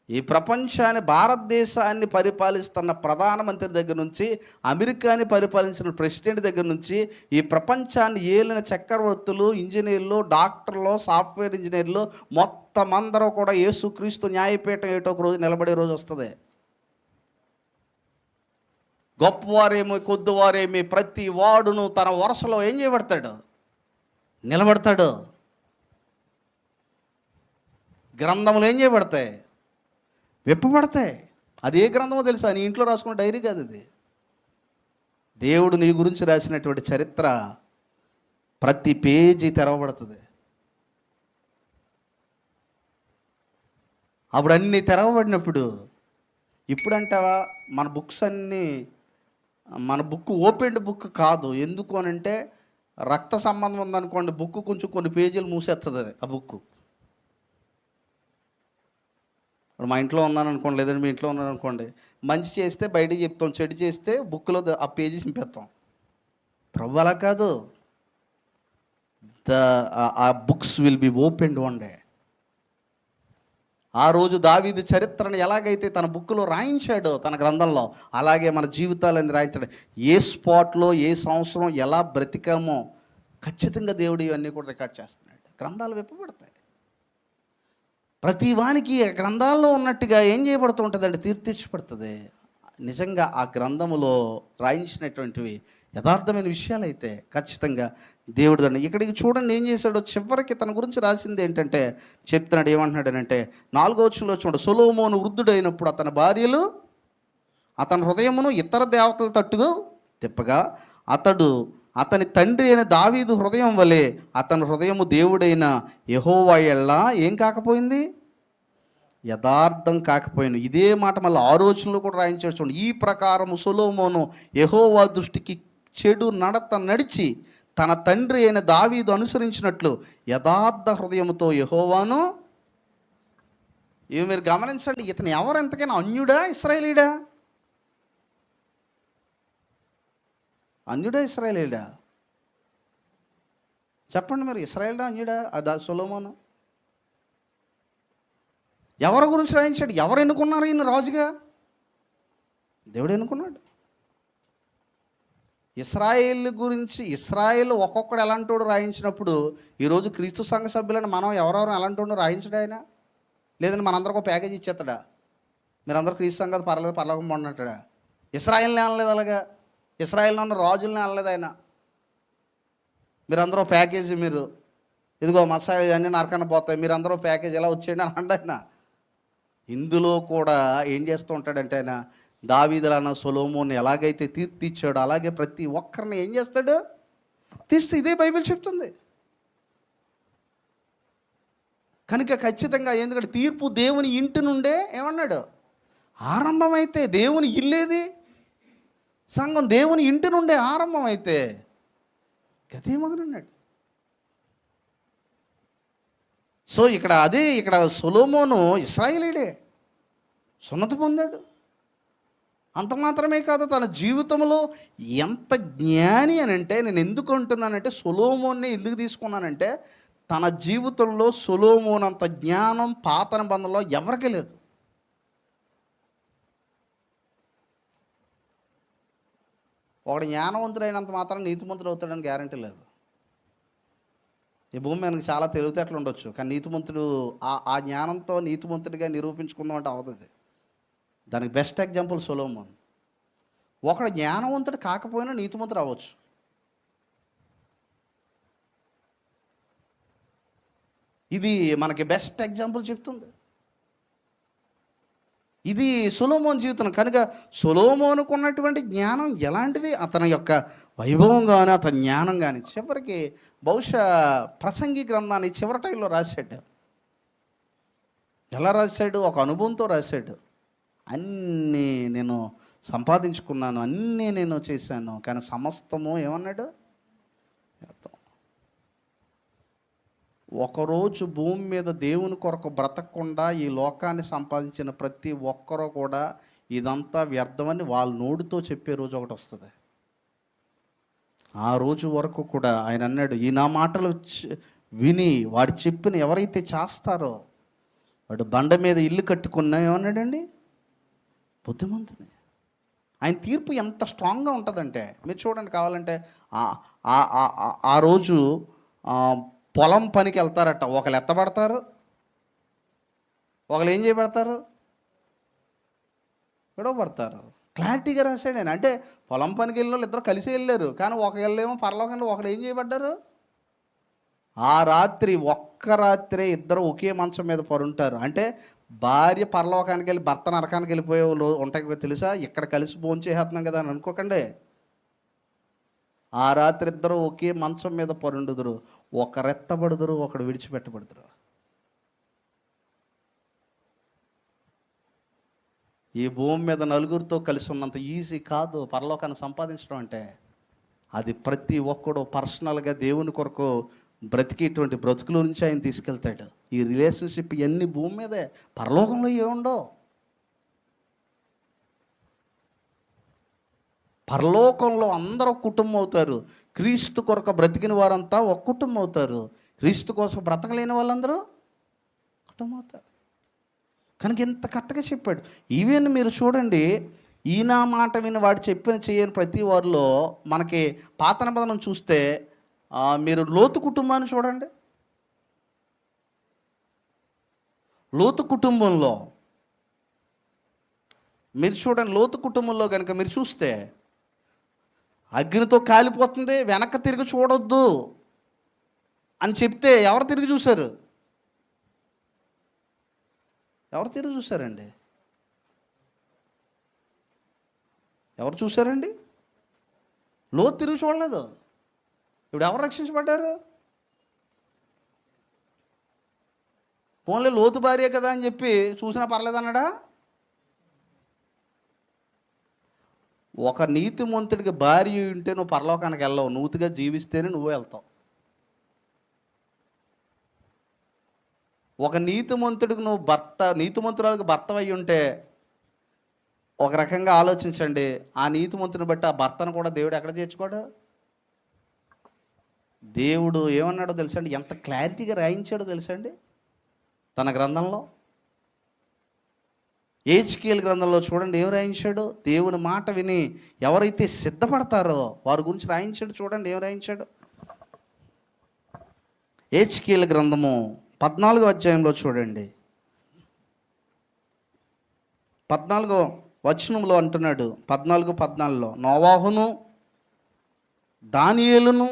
ఈ ప్రపంచాన్ని, భారతదేశాన్ని పరిపాలిస్తున్న ప్రధానమంత్రి దగ్గర నుంచి, అమెరికాని పరిపాలించిన ప్రెసిడెంట్ దగ్గర నుంచి, ఈ ప్రపంచాన్ని ఏలిన చక్రవర్తులు, ఇంజనీర్లు, డాక్టర్లు, సాఫ్ట్వేర్ ఇంజనీర్లు మొత్తం అందరూ కూడా యేసుక్రీస్తు న్యాయపీఠం ఏటో ఒక రోజు నిలబడే రోజు వస్తుంది. గొప్పవారేమి కొద్దివారేమి ప్రతి వాడును తన వరుసలో ఏం చేయబడతాడు? నిలబడతాడు. గ్రంథములు ఏం చేయబడతాయి? విప్పబడతాయి. అది ఏ గ్రంథమో తెలుసా? నీ ఇంట్లో రాసుకున్న డైరీ కాదు అది. దేవుడు నీ గురించి రాసినటువంటి చరిత్ర ప్రతి పేజీ తెరవబడుతుంది. అప్పుడు అన్నీ తెరవబడినప్పుడు, ఇప్పుడంటావా మన బుక్స్ అన్నీ, మన బుక్ ఓపెన్డ్ బుక్ కాదు. ఎందుకు అనంటే రక్త సంబంధం ఉందనుకోండి, బుక్ కొంచెం కొన్ని పేజీలు మూసేస్తుంది అది, ఆ బుక్. ఇప్పుడు మా ఇంట్లో ఉన్నాను అనుకోండి, లేదంటే మీ ఇంట్లో ఉన్నాను అనుకోండి, మంచి చేస్తే బయటికి చెప్తాం, చెడు చేస్తే బుక్లో ఆ పేజీ చింపేస్తాం. ప్రభు అలా కాదు. ఆ books will be opened one day. ఆ రోజు దావీదు చరిత్రను ఎలాగైతే తన బుక్లో రాయించాడో, తన గ్రంథంలో, అలాగే మన జీవితాలని రాయించాడు. ఏ స్పాట్లో ఏ సంవత్సరం ఎలా బ్రతికామో ఖచ్చితంగా దేవుడు ఇవన్నీ కూడా రికార్డ్ చేస్తున్నాడు. గ్రంథాలు విప్పబడతాయి. ప్రతి వానికి గ్రంథాల్లో ఉన్నట్టుగా ఏం చేయబడుతూ ఉంటుంది అంటే తీర్చిపడుతుంది. నిజంగా ఆ గ్రంథములో రాయించినటువంటివి యథార్థమైన విషయాలు అయితే ఖచ్చితంగా దేవుడు దాన్ని ఇక్కడికి చూడండి ఏం చేశాడో. చివరికి తన గురించి రాసింది ఏంటంటే చెప్తున్నాడు, ఏమంటున్నాడనంటే 4వ వచనంలో చూడండి, సొలొమోను వృద్ధుడైనప్పుడు అతని భార్యలు అతని హృదయమును ఇతర దేవతల తట్టుగా తిప్పగా అతని తండ్రి అయిన దావీదు హృదయం వలె అతని హృదయము దేవుడైన యెహోవా ఎల్లా ఏం కాకపోయింది, యథార్థం కాకపోయాను. ఇదే మాట మళ్ళీ 6వ వచనంలో కూడా రాయించాడు చూడండి. ఈ ప్రకారము సొలొమోను యెహోవా దృష్టికి చెడు నడత నడిచి తన తండ్రి అయిన దావీదు అనుసరించినట్లు యథార్థ హృదయముతో యెహోవాను. ఇవి మీరు గమనించండి, ఇతను ఎవరు ఎంతకైనా అన్యుడా ఇశ్రాయేలీడా? అన్యుడా ఇశ్రాయేలీడా? చెప్పండి మీరు, ఇశ్రాయేలీడా అన్యుడా సొలొమోను? ఎవరి గురించి రాయించాడు? ఎవరు ఎన్నుకున్నారు ఈయన రాజుగా? దేవుడు ఎన్నుకున్నాడు. ఇశ్రాయేల్ గురించి, ఇశ్రాయేల్ ఒక్కొక్కడు ఎలాంటోడు రాయించినప్పుడు ఈరోజు క్రీస్తు సంఘ సభ్యులను మనం ఎవరెవరు ఎలాంటోడు రాయించడు ఆయన? లేదంటే మనందరికి ఒక ప్యాకేజ్ ఇచ్చేస్తాడా? మీరందరూ క్రీస్తు సంఘం పర్లోకం పొందంటాడా? ఇశ్రాయేల్ని అనలేదు అలాగా. ఇశ్రాయేల్లో ఉన్న రాజుల్ని అనలేదు ఆయన. మీరందరూ ప్యాకేజీ, మీరు ఇదిగో మసాయి అన్నీ నరకన పోతాయి, మీరందరూ ప్యాకేజ్ ఎలా వచ్చేయండి అని అండి ఆయన. ఇందులో కూడా ఏం చేస్తూ ఉంటాడంటే ఆయన దావీదులన్న సొలొమోను ఎలాగైతే తీర్చిచ్చాడో అలాగే ప్రతి ఒక్కరిని ఏం చేస్తాడు, తీస్తే ఇదే బైబిల్ చెప్తుంది. కనుక ఖచ్చితంగా, ఎందుకంటే తీర్పు దేవుని ఇంటి నుండే ఏమన్నాడు ఆరంభమైతే, దేవుని ఇల్లేది సంఘం, దేవుని ఇంటి నుండే ఆరంభమైతే గతేమగనన్నాడు. సో ఇక్కడ సొలొమోను ఇశ్రాయేలీడే, సున్నతి పొందాడు. అంత మాత్రమే కాదు, తన జీవితంలో ఎంత జ్ఞాని అని అంటే, నేను ఎందుకు అంటున్నానంటే సొలొమోన్ని ఎందుకు తీసుకున్నానంటే, తన జీవితంలో సొలొమోను అంత జ్ఞానం పాత నిబంధనలో ఎవరికీ లేదు. ఒకడు జ్ఞానవంతుడైనంత మాత్రం నీతిమంతుడు అవుతాడని గ్యారంటీ లేదు. ఈ భూమి మనకి చాలా తెలివితేటలు ఉండొచ్చు, కానీ నీతిమంతుడు ఆ జ్ఞానంతో నీతిమంతుడిగా నిరూపించుకుందాం అంటే అవుతుంది. దానికి బెస్ట్ ఎగ్జాంపుల్ సొలొమోన్. ఒకడు జ్ఞానవంతుడు కాకపోయినా నీతిమంతుడు అవ్వచ్చు. ఇది మనకి బెస్ట్ ఎగ్జాంపుల్ చెప్తుంది. ఇది సొలొమోన్ జీవితం. కనుక సొలొమోనుకు ఉన్నటువంటి జ్ఞానం ఎలాంటిది, అతని యొక్క వైభవం కానీ అతని జ్ఞానం కానీ చివరికి బహుశా ప్రసంగి గ్రంథాన్ని చివరి టైంలో రాశాడు. ఎలా రాశాడు? ఒక అనుభవంతో రాశాడు. అన్నీ నేను సంపాదించుకున్నాను, అన్నీ నేను చేశాను, కానీ సమస్తము ఏమన్నాడు, ఒకరోజు భూమి మీద దేవుని కొరకు బ్రతకకుండా ఈ లోకాన్ని సంపాదించిన ప్రతి ఒక్కరూ కూడా ఇదంతా వ్యర్థమని వాళ్ళ నోటితో చెప్పే రోజు ఒకటి వస్తుంది. ఆ రోజు వరకు కూడా ఆయన అన్నాడు, ఈ నా మాటలు విని వాడు చెప్పిన ఎవరైతే చేస్తారో వాడు బండ మీద ఇల్లు కట్టుకున్నా ఏమన్నాడండి, బుద్ధిమంతుని. ఆయన తీర్పు ఎంత స్ట్రాంగ్గా ఉంటుందంటే మీరు చూడండి, కావాలంటే ఆ రోజు పొలం పనికి వెళ్తారట, ఒకళ్ళు ఎత్తబడతారు, ఒకళ్ళు ఏం చేయబడతారు, విడవబడతారు. క్లారిటీగా రాశాడు ఆయన. అంటే పొలం పనికి వెళ్ళిన వాళ్ళు ఇద్దరు కలిసి వెళ్ళారు, కానీ ఒకళ్ళేమో పరలోకంలో, ఒకళ్ళు ఏం చేయబడ్డారు, ఆ రాత్రి ఒక్క రాత్రే ఇద్దరు ఒకే మంచం మీద పరుంటారు. అంటే భార్య పరలోకానికి వెళ్ళి భర్త నరకానికి వెళ్ళిపోయే వాళ్ళు ఉంటాయి తెలుసా. ఇక్కడ కలిసి భోంచేస్తున్నాం కదా అని అనుకోకండి. ఆ రాత్రి ఇద్దరు ఒకే మంచం మీద పరుండుదురు, ఒకరు ఎత్తబడుదురు, ఒకడు విడిచిపెట్టబడుదురు. ఈ భూమి మీద నలుగురితో కలిసి ఉన్నంత ఈజీ కాదు పరలోకాన్ని సంపాదించడం అంటే. అది ప్రతి ఒక్కడు పర్సనల్గా దేవుని కొరకు బ్రతికేటువంటి బ్రతుకుల నుంచి ఆయన తీసుకెళ్తాడు. ఈ రిలేషన్షిప్ ఇవన్నీ భూమి మీదే, పరలోకంలో ఏముండవు. పరలోకంలో అందరూ ఒక కుటుంబం అవుతారు. క్రీస్తు కొరకు బ్రతికిన వారంతా ఒక కుటుంబం అవుతారు. క్రీస్తు కోసం బ్రతకలేని వాళ్ళందరూ కుటుంబం అవుతారు. కనుక ఇంత కరెక్ట్గా చెప్పాడు. ఈవెన్ మీరు చూడండి, ఈయన మాట విని వాడు చెప్పిన చేయని ప్రతి వారిలో మనకి పాత నిబంధనను చూస్తే మీరు లోతు కుటుంబాన్ని చూడండి. లోతు కుటుంబంలో మీరు చూడండి, లోతు కుటుంబంలో కనుక మీరు చూస్తే అగ్నితో కాలిపోతుంది, వెనక్కి తిరిగి చూడొద్దు అని చెప్తే ఎవరు తిరిగి చూశారు? ఎవరు తిరిగి చూశారండి? ఎవరు చూశారండి? లోతు తిరిగి చూడలేదు. ఇప్పుడు ఎవరు రక్షించబడ్డారు? పోన్లే లోతు భార్య కదా అని చెప్పి చూసినా పర్లేదన్నాడా? ఒక నీతిమంతుడికి భార్య ఉంటే నువ్వు పరలోకానికి వెళ్ళవు, నూతిగా జీవిస్తేనే నువ్వు వెళ్తావు. ఒక నీతిమంతుడికి నువ్వు నీతిమంతురాలకు భర్త అయి ఉంటే ఒక రకంగా ఆలోచించండి, ఆ నీతిమంతుని బట్టి ఆ భర్తను కూడా దేవుడు ఎక్కడ చేర్చుకోడు? దేవుడు ఏమన్నాడో తెలుసా అండి? ఎంత క్లారిటీగా రాయించాడో తెలుసా అండి తన గ్రంథంలో. హెజ్కేలు గ్రంథంలో చూడండి ఏం రాయించాడు. దేవుని మాట విని ఎవరైతే సిద్ధపడతారో వారి గురించి రాయించాడు. చూడండి ఏం రాయించాడు. హెజ్కేలు గ్రంథము 14వ అధ్యాయంలో చూడండి, 14వ వచనంలో అంటున్నాడు. 14:14 నోవాహును, దానియేలును,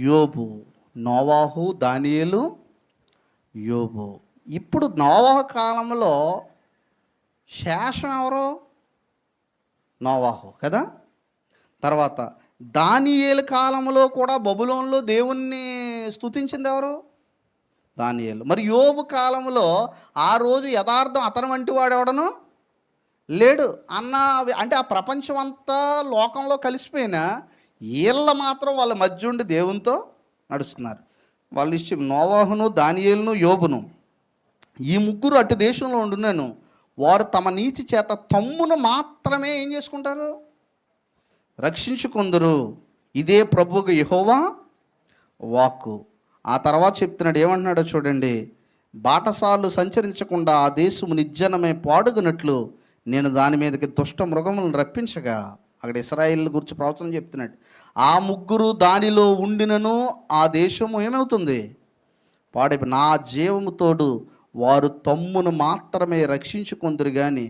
యోబు. నోవాహు, దానియేలు, యోబు. ఇప్పుడు నోవాహు కాలంలో శేషం ఎవరు? నోవాహు కదా. తర్వాత దానియేలు కాలంలో కూడా బబులోనులో దేవుణ్ణి స్తుతించింది ఎవరు? దానియేలు. మరి యోబు కాలంలో ఆ రోజు యథార్థం అతను వంటి వాడెవడను లేడు అన్న, అంటే ఆ ప్రపంచం అంతా లోకంలో కలిసిపోయినా వీళ్ళ మాత్రం వాళ్ళ మధ్య ఉండి దేవునితో నడుస్తున్నారు. వాళ్ళ ఇష్టం. నోవాహును, దానియేలును, యోబును ఈ ముగ్గురు అటు దేశంలో ఉండున్నాను. వారు తమ నీతి చేత తమ్మును మాత్రమే ఏం చేసుకుంటారు? రక్షించుకుందరు. ఇదే ప్రభువుకు యెహోవా వాక్కు. ఆ తర్వాత చెప్తున్నాడు, ఏమంటున్నాడో చూడండి. బాటసార్లు సంచరించకుండా ఆ దేశము నిర్జనమై పాడుగునట్లు నేను దాని మీదకి దుష్ట మృగములను రప్పించగా, అక్కడ ఇశ్రాయేల్ గురించి ప్రవచనం చెప్తున్నాడు. ఆ ముగ్గురు దానిలో ఉండినను ఆ దేశము ఏమవుతుంది? పాడైపోయి. నా జీవము తోడు వారు తమ్మును మాత్రమే రక్షించుకుందరు కానీ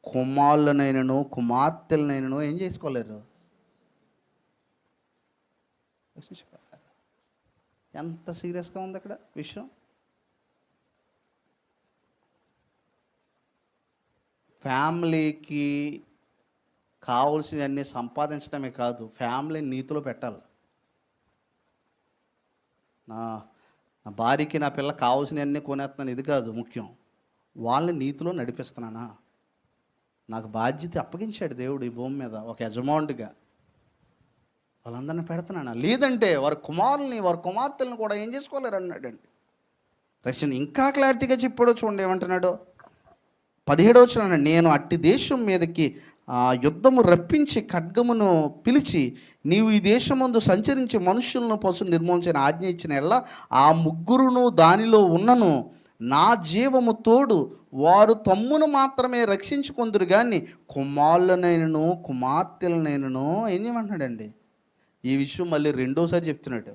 కుమారులనైనను కుమార్తెలనైనను ఏం చేసుకోలేరు, రక్షించుకోలేరు. ఎంత సీరియస్గా ఉంది అక్కడ విషయం. ఫ్యామిలీకి కావలసినవన్నీ సంపాదించడమే కాదు, ఫ్యామిలీని నీతిలో పెట్టాలి. నా భార్యకి నా పిల్ల కావాల్సినవన్నీ కొనేస్తున్నాను, ఇది కాదు ముఖ్యం. వాళ్ళని నీతిలో నడిపిస్తున్నానా? నాకు బాధ్యత అప్పగించాడు దేవుడు ఈ భూమి మీద ఒక యజమానుడిగా. వాళ్ళందరినీ పెడుతున్నానా? లేదంటే వారి కుమారుల్ని వారి కుమార్తెలను కూడా ఏం చేసుకోలేరు అన్నాడండి. రక్షణ ఇంకా క్లారిటీగా చెప్పాడో చూడండి. ఏమంటున్నాడు? 17వ వచనం, నేను అట్టి దేశం మీదకి యుద్ధము రప్పించి ఖడ్గమును పిలిచి నీవు ఈ దేశం ముందు సంచరించి మనుషులను పశువులు నిర్మూలించిన ఆజ్ఞ ఇచ్చిన ఎల్లా ఆ ముగ్గురును దానిలో ఉన్నను నా జీవము తోడు వారు తమ్మును మాత్రమే రక్షించుకుందరు కానీ కుమారులనైనను కుమార్తెలనైనను ఏం చేయమంటున్నాడండి. ఈ విషయం మళ్ళీ రెండోసారి చెప్తున్నాడు.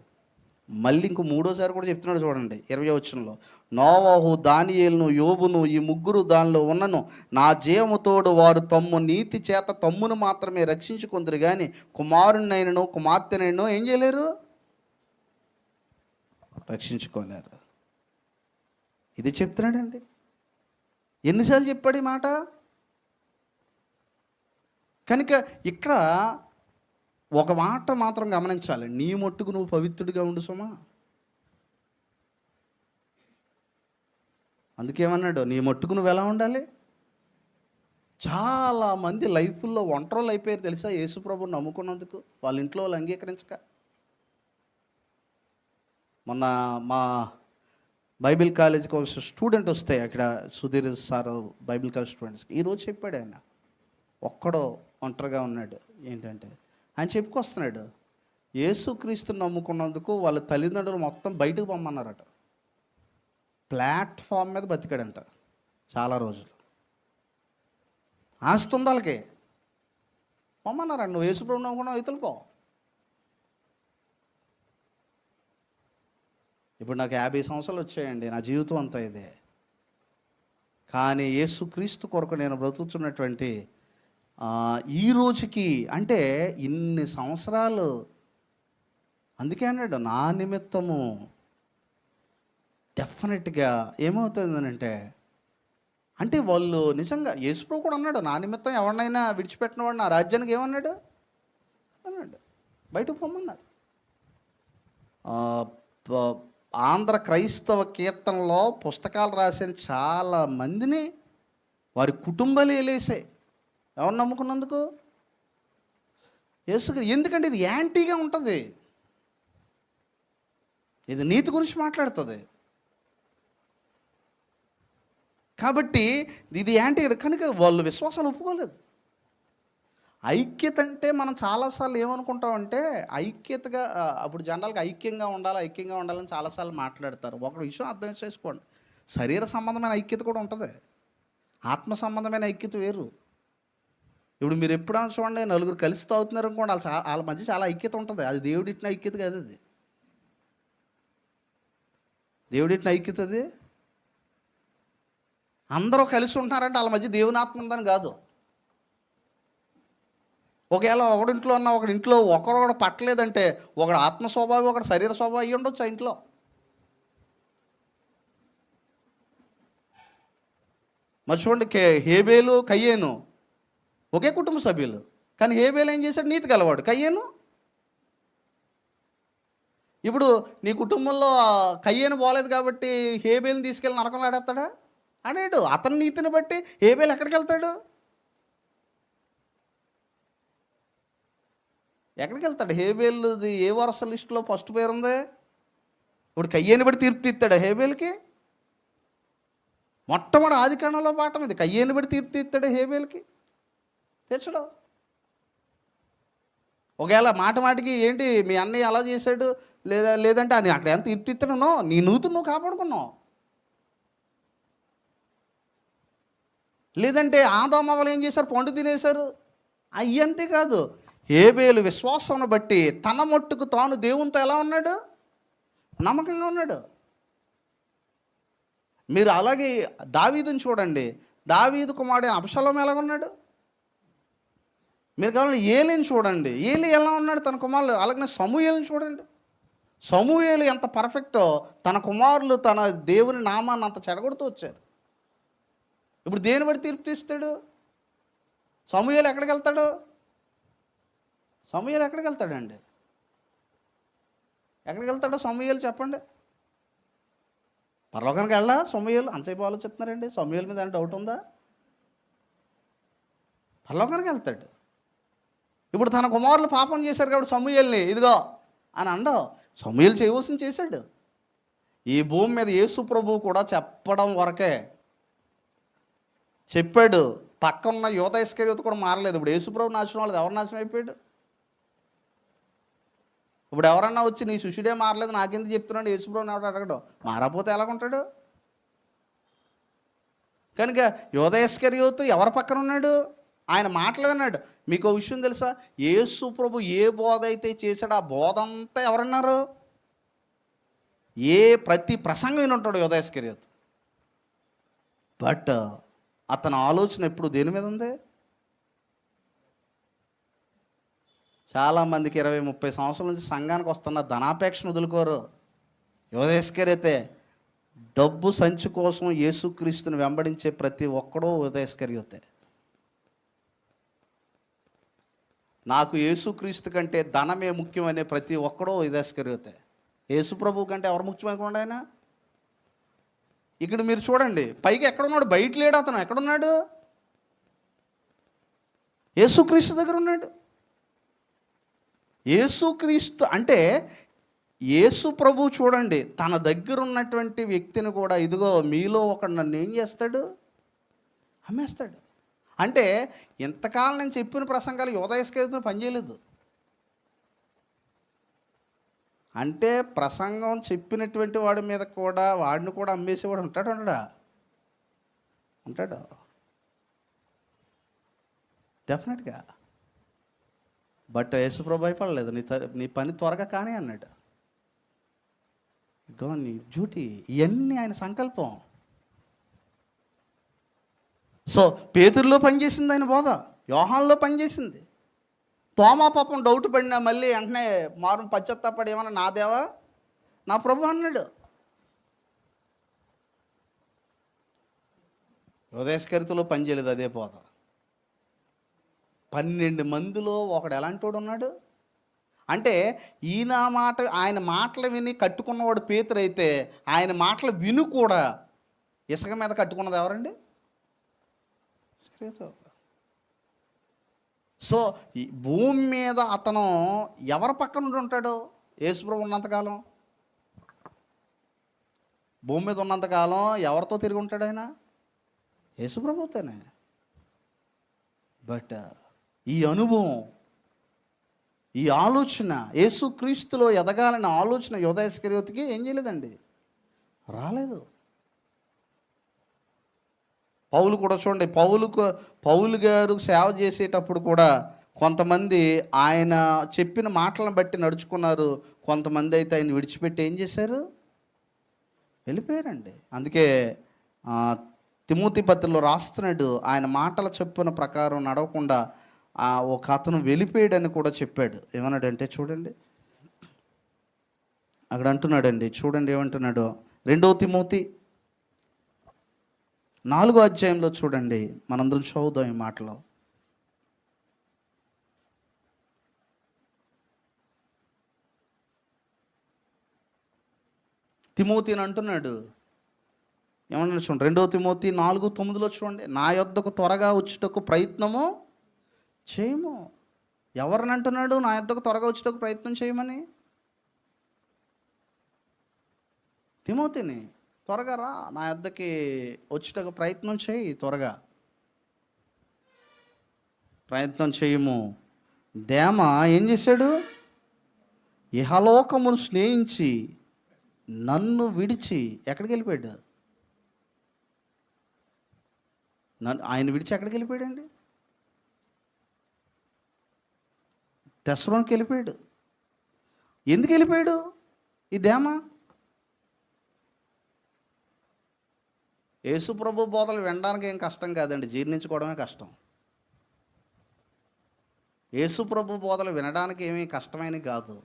మళ్ళీ ఇంకో మూడోసారి కూడా చెప్తున్నాడు. చూడండి 20వ వచనంలో, నోవాహు, దానియేలును, యోబును ఈ ముగ్గురు దానిలో ఉన్నను నా జీవముతోడు వారు తమ్ము నీతి చేత తమ్మును మాత్రమే రక్షించుకుందరు కానీ కుమారునైనను కుమార్తెనైనను ఏం చేయలేరు, రక్షించుకోలేరు. ఇది చెప్తున్నాడండి. ఎన్నిసార్లు చెప్పాడు ఈ మాట? కనుక ఇక్కడ ఒక మాట మాత్రం గమనించాలి, నీ మట్టుకు నువ్వు పవిత్రుడిగా ఉండు సుమా. అందుకేమన్నాడు, నీ మట్టుకు నువ్వు ఎలా ఉండాలి? చాలామంది లైఫ్లో ఒంటరోళ్ళు అయిపోయారు తెలుసా, యేసుప్రభుని నమ్ముకున్నందుకు వాళ్ళ ఇంట్లో వాళ్ళు అంగీకరించక. మొన్న మా బైబిల్ కాలేజీకి ఒక స్టూడెంట్ వస్తే అక్కడ సుధీర్ సార్ బైబిల్ కాలేజ్ స్టూడెంట్స్కి ఈరోజు చెప్పాడు ఆయన, ఒక్కడో ఒంటరిగా ఉన్నాడు. ఏంటంటే ఆయన చెప్పుకొస్తున్నాడు, యేసుక్రీస్తుని నమ్ముకున్నందుకు వాళ్ళ తల్లిదండ్రులు మొత్తం బయటకు పొమ్మన్నారట. ప్లాట్ఫామ్ మీద బతికాడంట చాలా రోజులు. ఆస్తుంది వాళ్ళకి, పొమ్మన్నారండి, నువ్వు యేసుప్రభుని నమ్ముకున్నావు ఇతలు పో. ఇప్పుడు నాకు 50 సంవత్సరాలు వచ్చాయండి, నా జీవితం అంతా ఇదే. కానీ యేసుక్రీస్తు కొరకు నేను బ్రతుకుతున్నటువంటి ఈ రోజుకి అంటే ఇన్ని సంవత్సరాలు, అందుకే అన్నాడు నా నిమిత్తము డెఫినెట్గా ఏమవుతుందనంటే, అంటే వాళ్ళు నిజంగా యేసుప్రభు కూడా అన్నాడు, నా నిమిత్తం ఎవరినైనా విడిచిపెట్టిన వాడు నా రాజ్యానికి ఏమన్నాడు అన్నాడు, బయటకు పొమ్మన్నారు. ఆంధ్ర క్రైస్తవ కీర్తనలో పుస్తకాలు రాసిన చాలా మందిని వారి కుటుంబాలు వెళ్ళేసాయి ఎవరు నమ్ముకున్నందుకు, యేసు. ఎందుకంటే ఇది యాంటీగా ఉంటుంది, ఇది నీతి గురించి మాట్లాడుతుంది. కాబట్టి ఇది యాంటీ కనుక వాళ్ళు విశ్వాసాలు ఒప్పుకోలేదు. ఐక్యత అంటే మనం చాలాసార్లు ఏమనుకుంటామంటే ఐక్యతగా, అప్పుడు జనరల్గా ఐక్యంగా ఉండాలని చాలాసార్లు మాట్లాడతారు. ఒక విషయం అర్థం చేసుకోండి, శరీర సంబంధమైన ఐక్యత కూడా ఉంటుంది, ఆత్మ సంబంధమైన ఐక్యత వేరు. ఇప్పుడు మీరు ఎప్పుడైనా చూడండి, నలుగురు కలిసి తాగుతున్నారు అనుకోండి, వాళ్ళ మధ్య చాలా ఐక్యత ఉంటుంది. అది దేవుడిట్టిన ఐక్యత కాదు, అది దేవుడిట్టిన ఐక్యత. అది అందరూ కలిసి ఉంటున్నారంటే వాళ్ళ మధ్య దేవుని ఆత్మ ఉందని కాదు. ఒకవేళ ఒకడింట్లో ఉన్న ఒకడింట్లో ఒకరు పట్టలేదంటే ఒకడు ఆత్మ స్వభావం ఒకడు శరీర స్వభావం అయ్యి ఉండొచ్చు ఆ ఇంట్లో. మరి చూడండి, హేబేలు కయ్యేను ఒకే కుటుంబ సభ్యులు, కానీ హేబేలు ఏం చేశాడు, నీతి గలవాడు. కయ్యేను, ఇప్పుడు నీ కుటుంబంలో కయ్యేను పోలేదు కాబట్టి హేబేలుని తీసుకెళ్ళి నరకంలో ఆడేస్తాడా? అనేడు. అతని నీతిని బట్టి హేబేలు ఎక్కడికి వెళ్తాడు, ఎక్కడికి వెళ్తాడు? హేబేలుది ఏ వరుస లిస్టులో ఫస్ట్ పేరు ఉంది? ఇప్పుడు కయ్యేని బట్టి తీర్పు తీస్తాడు హేబేల్కి. మొట్టమొదటి ఆదికాండంలో పాఠం ఇది, కయ్యేని బట్టి తీర్పు తీస్తాడు హేబేల్కి, తెచ్చడు. ఒకవేళ మాటికి ఏంటి మీ అన్నయ్య అలా చేశాడు లేదంటే అని అక్కడ ఎంత తీర్పు తీస్తానో నీ నూతును నువ్వు కాపాడుకున్నావు. లేదంటే ఆదామవ్వలు ఏం చేశారు, పండు తినేశారు. అయ్యంతే కాదు, హేబేలు విశ్వాసం బట్టి తన మట్టుకు తాను దేవునితో ఎలా ఉన్నాడు, నమ్మకంగా ఉన్నాడు. మీరు అలాగే దావీదుని చూడండి, దావీదు కుమారుడు అబ్షాలోము ఎలా ఉన్నాడు. మీరు కావాలంటే ఏలీని చూడండి, ఏలీ ఎలా ఉన్నాడు తన కుమారులు. అలాగే సమూయేలుని చూడండి, సమూయేలు ఎంత పర్ఫెక్టో తన కుమారులు తన దేవుని నామాన్ని అంత చెడగొడుతూ వచ్చారు. ఇప్పుడు దేని బట్టి తీర్పు తీస్తాడు? సమూయేలు ఎక్కడికి వెళ్తాడు? సమూయేలు ఎక్కడికి వెళ్తాడండి? ఎక్కడికి వెళ్తాడో సమూయేలు చెప్పండి. పరలోకానికి వెళ్ళా సమూయేలు? అంతసేపు ఆలోచిస్తున్నారండి, సమూయేలు మీద డౌట్ ఉందా? పరలోకానికి వెళ్తాడు. ఇప్పుడు తన కుమారులు పాపం చేశారు కాబట్టి సమూయేలుని ఇదిగో అని అండవు. సమూయేలు చేయవలసింది చేశాడు. ఈ భూమి మీద యేసు ప్రభువు కూడా చెప్పడం వరకే చెప్పాడు. పక్కన్న యూదా ఇస్కరియోతు కూడా మారలేదు. ఇప్పుడు యేసు ప్రభు నాశనం వాళ్ళది, ఎవరు నాశనం అయిపోయాడు? ఇప్పుడు ఎవరన్నా వచ్చి నీ శిష్యుడే మారలేదు నాకెందుకు చెప్తున్నాడు, యేసు ప్రభుని ఎవరు అడగడు, మారపోతే ఎలాగుంటాడు? కనుక యూదా ఇస్కరియోతు ఎవరి పక్కన ఉన్నాడు? ఆయన మాటలు విన్నాడు. మీకు విషయం తెలుసా, యేసు ప్రభు ఏ బోధ అయితే చేశాడో ఆ బోధ అంతా ఎవరన్నారు? ప్రతి ప్రసంగం విని ఉంటాడు యూదా ఇస్కరియోతు. బట్ అతని ఆలోచన ఎప్పుడు దేని మీద ఉంది? చాలామందికి 20-30 సంవత్సరాల నుంచి సంఘానికి వస్తున్న ధనాపేక్షను వదులుకోరు. యూదా ఇస్కరియోతే. డబ్బు సంచి కోసం యేసుక్రీస్తుని వెంబడించే ప్రతి ఒక్కడూ యూదా ఇస్కరియోతే. నాకు యేసుక్రీస్తు కంటే ధనమే ముఖ్యమనే ప్రతి ఒక్కడో యూదా ఇస్కరియోతే. యేసు ప్రభు కంటే ఎవరు ముఖ్యమైనకుండా ఆయన? ఇక్కడ మీరు చూడండి, పైకి ఎక్కడున్నాడు? బయట లేడు అతను. ఎక్కడున్నాడు? యేసుక్రీస్తు దగ్గర ఉన్నాడు. యేసుక్రీస్తు అంటే యేసు ప్రభు చూడండి, తన దగ్గర ఉన్నటువంటి వ్యక్తిని కూడా, ఇదిగో మీలో ఒకడు నన్ను ఏం చేస్తాడు, అమ్మేస్తాడు. అంటే ఇంతకాలం నేను చెప్పిన ప్రసంగాలు యోదయస్కరితో పనిచేయలేదు. అంటే ప్రసంగం చెప్పినటువంటి వాడి మీద కూడా వాడిని కూడా అమ్మేసేవాడు ఉంటాడు. ఉంటాడు డెఫినెట్గా. బట్ యేసుప్రభు భయపడలేదు. నీ పని త్వరగా కానీ అన్నాడు. గో నీ డ్యూటీ. ఇవన్నీ ఆయన సంకల్పం. సో పేతురులో పనిచేసింది ఆయన బోధ, యోహానులో పనిచేసింది. తోమా పాపం డౌట్ పడినా మళ్ళీ వెంటనే మారు పశ్చాత్తాపడి ఏమన్నా నా దేవా నా ప్రభు అన్నాడు. హృదయస్కరితలో పనిచేయలేదు అదే బోధ. 12 మందిలో ఒకడు ఎలాంటి వాడు ఉన్నాడు అంటే, ఆయన మాటలు విని కట్టుకున్నవాడు పేతురు అయితే, ఆయన మాటలు విను కూడా ఇసుక మీద కట్టుకున్నది ఎవరండి? సో ఈ భూమి మీద అతను ఎవరి పక్క నుండి ఉంటాడు? యేసుప్రభు ఉన్నంతకాలం, భూమి మీద ఉన్నంతకాలం ఎవరితో తిరిగి ఉంటాడు ఆయన? యేసుప్రభుతోనే. బట్ ఈ అనుభవం, ఈ ఆలోచన, యేసుక్రీస్తులో ఎదగాలనే ఆలోచన యూదా ఇస్కరియోతుకి ఏం చేయలేదండి, రాలేదు. పౌలు కూడా చూడండి, పౌలు గారు సేవ చేసేటప్పుడు కూడా కొంతమంది ఆయన చెప్పిన మాటలను బట్టి నడుచుకున్నారు. కొంతమంది అయితే ఆయన విడిచిపెట్టి ఏం చేశారు, వెళ్ళిపోయారండి. అందుకే తిమోతి పత్రికలో రాస్తున్నాడు, ఆయన మాటల చొప్పున ప్రకారం నడవకుండా ఒక అతను వెళ్ళిపోయాడని కూడా చెప్పాడు. ఏమన్నాడంటే చూడండి, అక్కడ అంటున్నాడండి, చూడండి ఏమంటున్నాడు. 2 తిమోతి 4వ అధ్యాయంలో చూడండి, మనందరం చదువుదాం ఈ మాటలో. తిమోతిని అంటున్నాడు, ఏమన్నా చూడండి, 2 తిమోతి 4:9 చూడండి. నా యొద్దకు త్వరగా వచ్చుటకు ప్రయత్నము చేయము. ఎవరిని అంటున్నాడు నా యొద్దకు త్వరగా వచ్చుటకు ప్రయత్నం చేయమని? తిమోతిని. త్వరగా రా, నా యొద్దకి వచ్చుటకు ప్రయత్నం చేయి, త్వరగా ప్రయత్నం చేయము. దేమ ఏం చేశాడు? ఇహలోకమును స్నేహించి నన్ను విడిచి ఎక్కడికి వెళ్ళిపోయాడు? ఆయన విడిచి ఎక్కడికి వెళ్ళిపోయాడండి? తెస్సలోనికి వెళ్ళిపోయాడు. ఎందుకు వెళ్ళిపోయాడు ఈ దేమ? యేసుప్రభు బోధలు వినడానికి ఏం కష్టం కాదండి, జీర్ణించుకోవడమే కష్టం. యేసుప్రభు బోధలు వినడానికి ఏమీ కష్టమైనవి కాదు,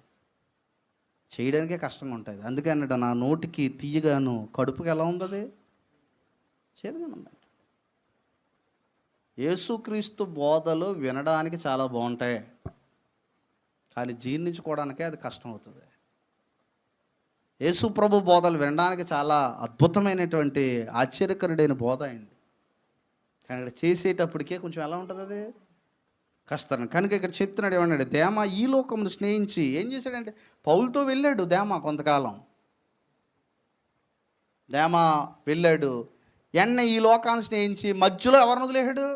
చేయడానికే కష్టంగా ఉంటుంది. అందుకే అన్నాడు, నా నోటికి తీయగాను కడుపుకి ఎలా ఉంది, అది చేదుగాను ఉందండి. యేసుక్రీస్తు బోధలు వినడానికి చాలా బాగుంటాయి, కానీ జీర్ణించుకోవడానికే అది కష్టం అవుతుంది. యేసు ప్రభు బోధలు వినడానికి చాలా అద్భుతమైనటువంటి ఆశ్చర్యకరుడైన బోధ అయింది, కానీ ఇక్కడ చేసేటప్పటికే కొంచెం ఎలా ఉంటుంది, అది కష్టం. కనుక ఇక్కడ చెప్తున్నాడు, ఏమన్నాడు? దేమ ఈ లోకమును స్నేహించి ఏం చేశాడంటే, పౌలుతో వెళ్ళాడు దేమ కొంతకాలం. దేమ వెళ్ళాడు, ఈ లోకాన్ని స్నేహించి మధ్యలో ఎవరిని వదిలేశాడు?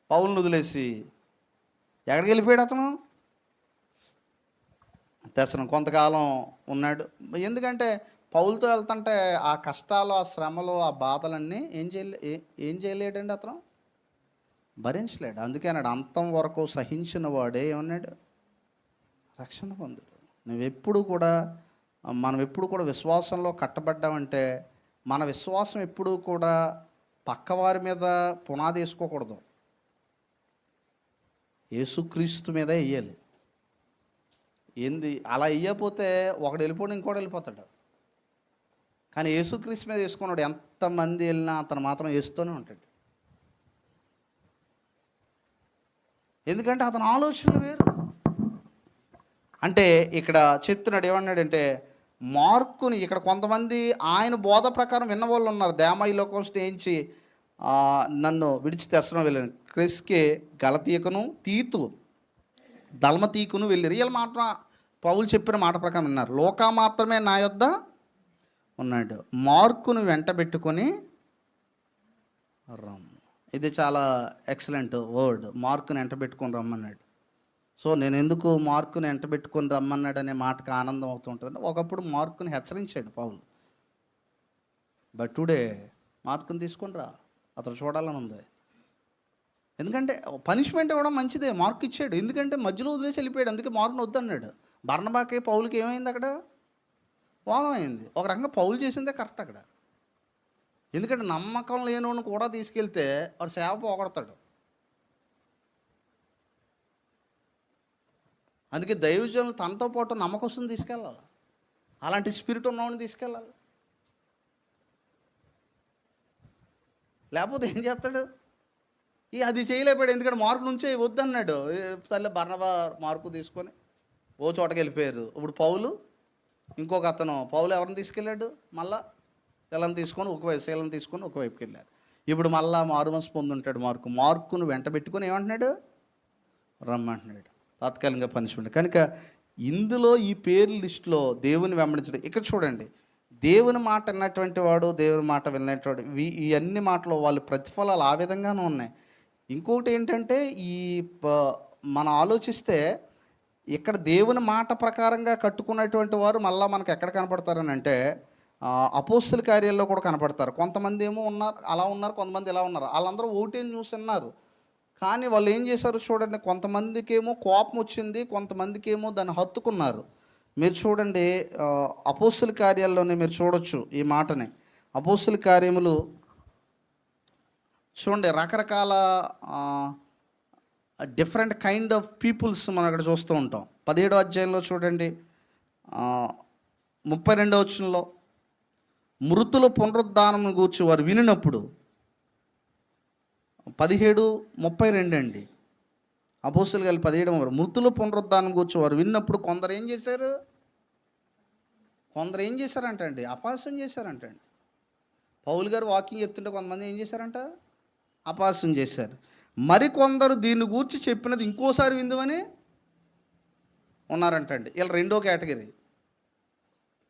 పౌలును వదిలేసి ఎక్కడికి వెళ్ళిపోయాడు అతను? తెసను కొంతకాలం ఉన్నాడు. ఎందుకంటే పౌలుతో వెళ్తుంటే ఆ కష్టాలు, ఆ శ్రమలు, ఆ బాధలన్నీ ఏం చేయలేడండి, అతను భరించలేడు. అందుకే అన్నాడు, అంతం వరకు సహించిన వాడే ఏమన్నాడు, రక్షణ పొందుడు. మనం ఎప్పుడు కూడా విశ్వాసంలో కట్టబడ్డామంటే మన విశ్వాసం ఎప్పుడూ కూడా పక్కవారి మీద పునాది వేసుకోకూడదు, యేసుక్రీస్తు మీద వేయాలి. అలా వేయకపోతే ఒకడు వెళ్ళిపోడు, ఇంకోటి వెళ్ళిపోతాడు. కానీ యేసుక్రీస్తు మీద వేసుకున్నాడు, ఎంతమంది వెళ్ళినా అతను మాత్రం వేస్తూనే ఉంటాడు. ఎందుకంటే అతని ఆలోచనలు వేరు. అంటే ఇక్కడ చెప్తున్నాడు, ఏమన్నాడంటే మార్కుని, ఇక్కడ కొంతమంది ఆయన బోధ ప్రకారం విన్న వాళ్ళు ఉన్నారు. దేమ ఈ లోకం స్నేహించి నన్ను విడిచి తెస్సలోనికి వెళ్ళాను. క్రెస్కే, గలతీయకును, తీతు, దల్మతీకును వెళ్ళి వీళ్ళ మాట పౌలు చెప్పిన మాట ప్రకారం విన్నారు. లోకా మాత్రమే నా యొద్ద ఉన్నాడు, మార్కును వెంట పెట్టుకొని రమ్ము. ఇది చాలా ఎక్సలెంట్ వర్డ్, మార్కుని వెంట పెట్టుకొని రమ్మన్నాడు. సో నేను ఎందుకు మార్కుని వెంట పెట్టుకొని రమ్మన్నాడు అనే మాటకు ఆనందం అవుతుంటుంది. ఒకప్పుడు మార్కుని హెచ్చరించాడు పౌలు, బట్ టుడే మార్కుని తీసుకొని రా, అతను చూడాలని ఉంది. ఎందుకంటే పనిష్మెంట్ ఇవ్వడం మంచిదే, మార్కు ఇచ్చాడు. ఎందుకంటే మధ్యలో వదిలేసి వెళ్ళిపోయాడు, అందుకే మార్కుని వద్దన్నాడు. బర్నబాకి పౌలుకి ఏమైంది అక్కడ? భోగం అయింది. ఒక రకంగా పౌలు చేసిందే కరెక్ట్ అక్కడ. ఎందుకంటే నమ్మకం లేనివాడిని కూడా తీసుకెళ్తే వాడు సేవ పోగొడతాడు. అందుకే దైవజనులు తనతో పాటు నమ్మకస్తుని తీసుకెళ్ళాలి, అలాంటి స్పిరిట్ ఉన్నవాడిని తీసుకెళ్ళాలి. లేకపోతే ఏం చేస్తాడు? అది చేయలేపాడు. ఎందుకంటే మార్కు నుంచే వద్దన్నాడు. తల్లి బర్నబా మార్కు తీసుకొని ఓ చోటకి వెళ్ళిపోయారు. ఇప్పుడు పౌలు, ఇంకొక అతను పౌలు ఎవరిని తీసుకెళ్ళాడు? మళ్ళా శీలను తీసుకొని ఒకవైపు, శీలను తీసుకొని ఒకవైపుకి వెళ్ళారు. ఇప్పుడు మళ్ళా మారుమనసు పొంది ఉంటాడు మార్కును వెంట పెట్టుకొని ఏమంటున్నాడు? రమ్మంటున్నాడు. తాత్కాలికంగా పనిష్మెంట్. కనుక ఇందులో ఈ పేరు లిస్టులో దేవుని వెంబడించడం. ఇక్కడ చూడండి, దేవుని మాట విన్నటువంటి వాడు, దేవుని మాట విన్నటువంటి ఈ అన్ని మాటలు వాళ్ళ ప్రతిఫలాలు ఆ విధంగానే ఉన్నాయి. ఇంకొకటి ఏంటంటే, మనం ఆలోచిస్తే ఇక్కడ దేవుని మాట ప్రకారంగా కట్టుకున్నటువంటి వారు మళ్ళీ మనకు ఎక్కడ కనపడతారని అంటే అపోస్తుల కార్యాల్లో కూడా కనపడతారు. కొంతమంది ఏమో ఉన్నారు అలా ఉన్నారు, కొంతమంది ఇలా ఉన్నారు. వాళ్ళందరూ ఓటే న్యూస్ అన్నారు, కానీ వాళ్ళు ఏం చేశారు చూడండి. కొంతమందికి ఏమో కోపం వచ్చింది, కొంతమందికి ఏమో దాన్ని హత్తుకున్నారు. మీరు చూడండి, అపోస్తుల కార్యాల్లోనే మీరు చూడొచ్చు ఈ మాటని. అపోస్తుల కార్యములు చూడండి, రకరకాల డిఫరెంట్ కైండ్ ఆఫ్ పీపుల్స్ మనం అక్కడ చూస్తూ ఉంటాం. 17వ అధ్యాయంలో చూడండి, 32వ వచనంలో మృతుల పునరుద్ధానం గూర్చి వారు వినినప్పుడు, 17:32 అండి. అపోస్తుల కార్యాలు 17 మృతుల పునరుద్ధానం గూర్చి వారు విన్నప్పుడు కొందరు ఏం చేశారంట అండి? అపహాస్యం చేశారంట అండి. పౌలు గారు వాకింగ్ చెప్తుంటే కొంతమంది ఏం చేశారంట? అపహాస్యం చేశారు. మరికొందరు దీన్ని గూర్చి చెప్పినది ఇంకోసారి విందుమని ఉన్నారంటండి. వీళ్ళు రెండో కేటగిరీ.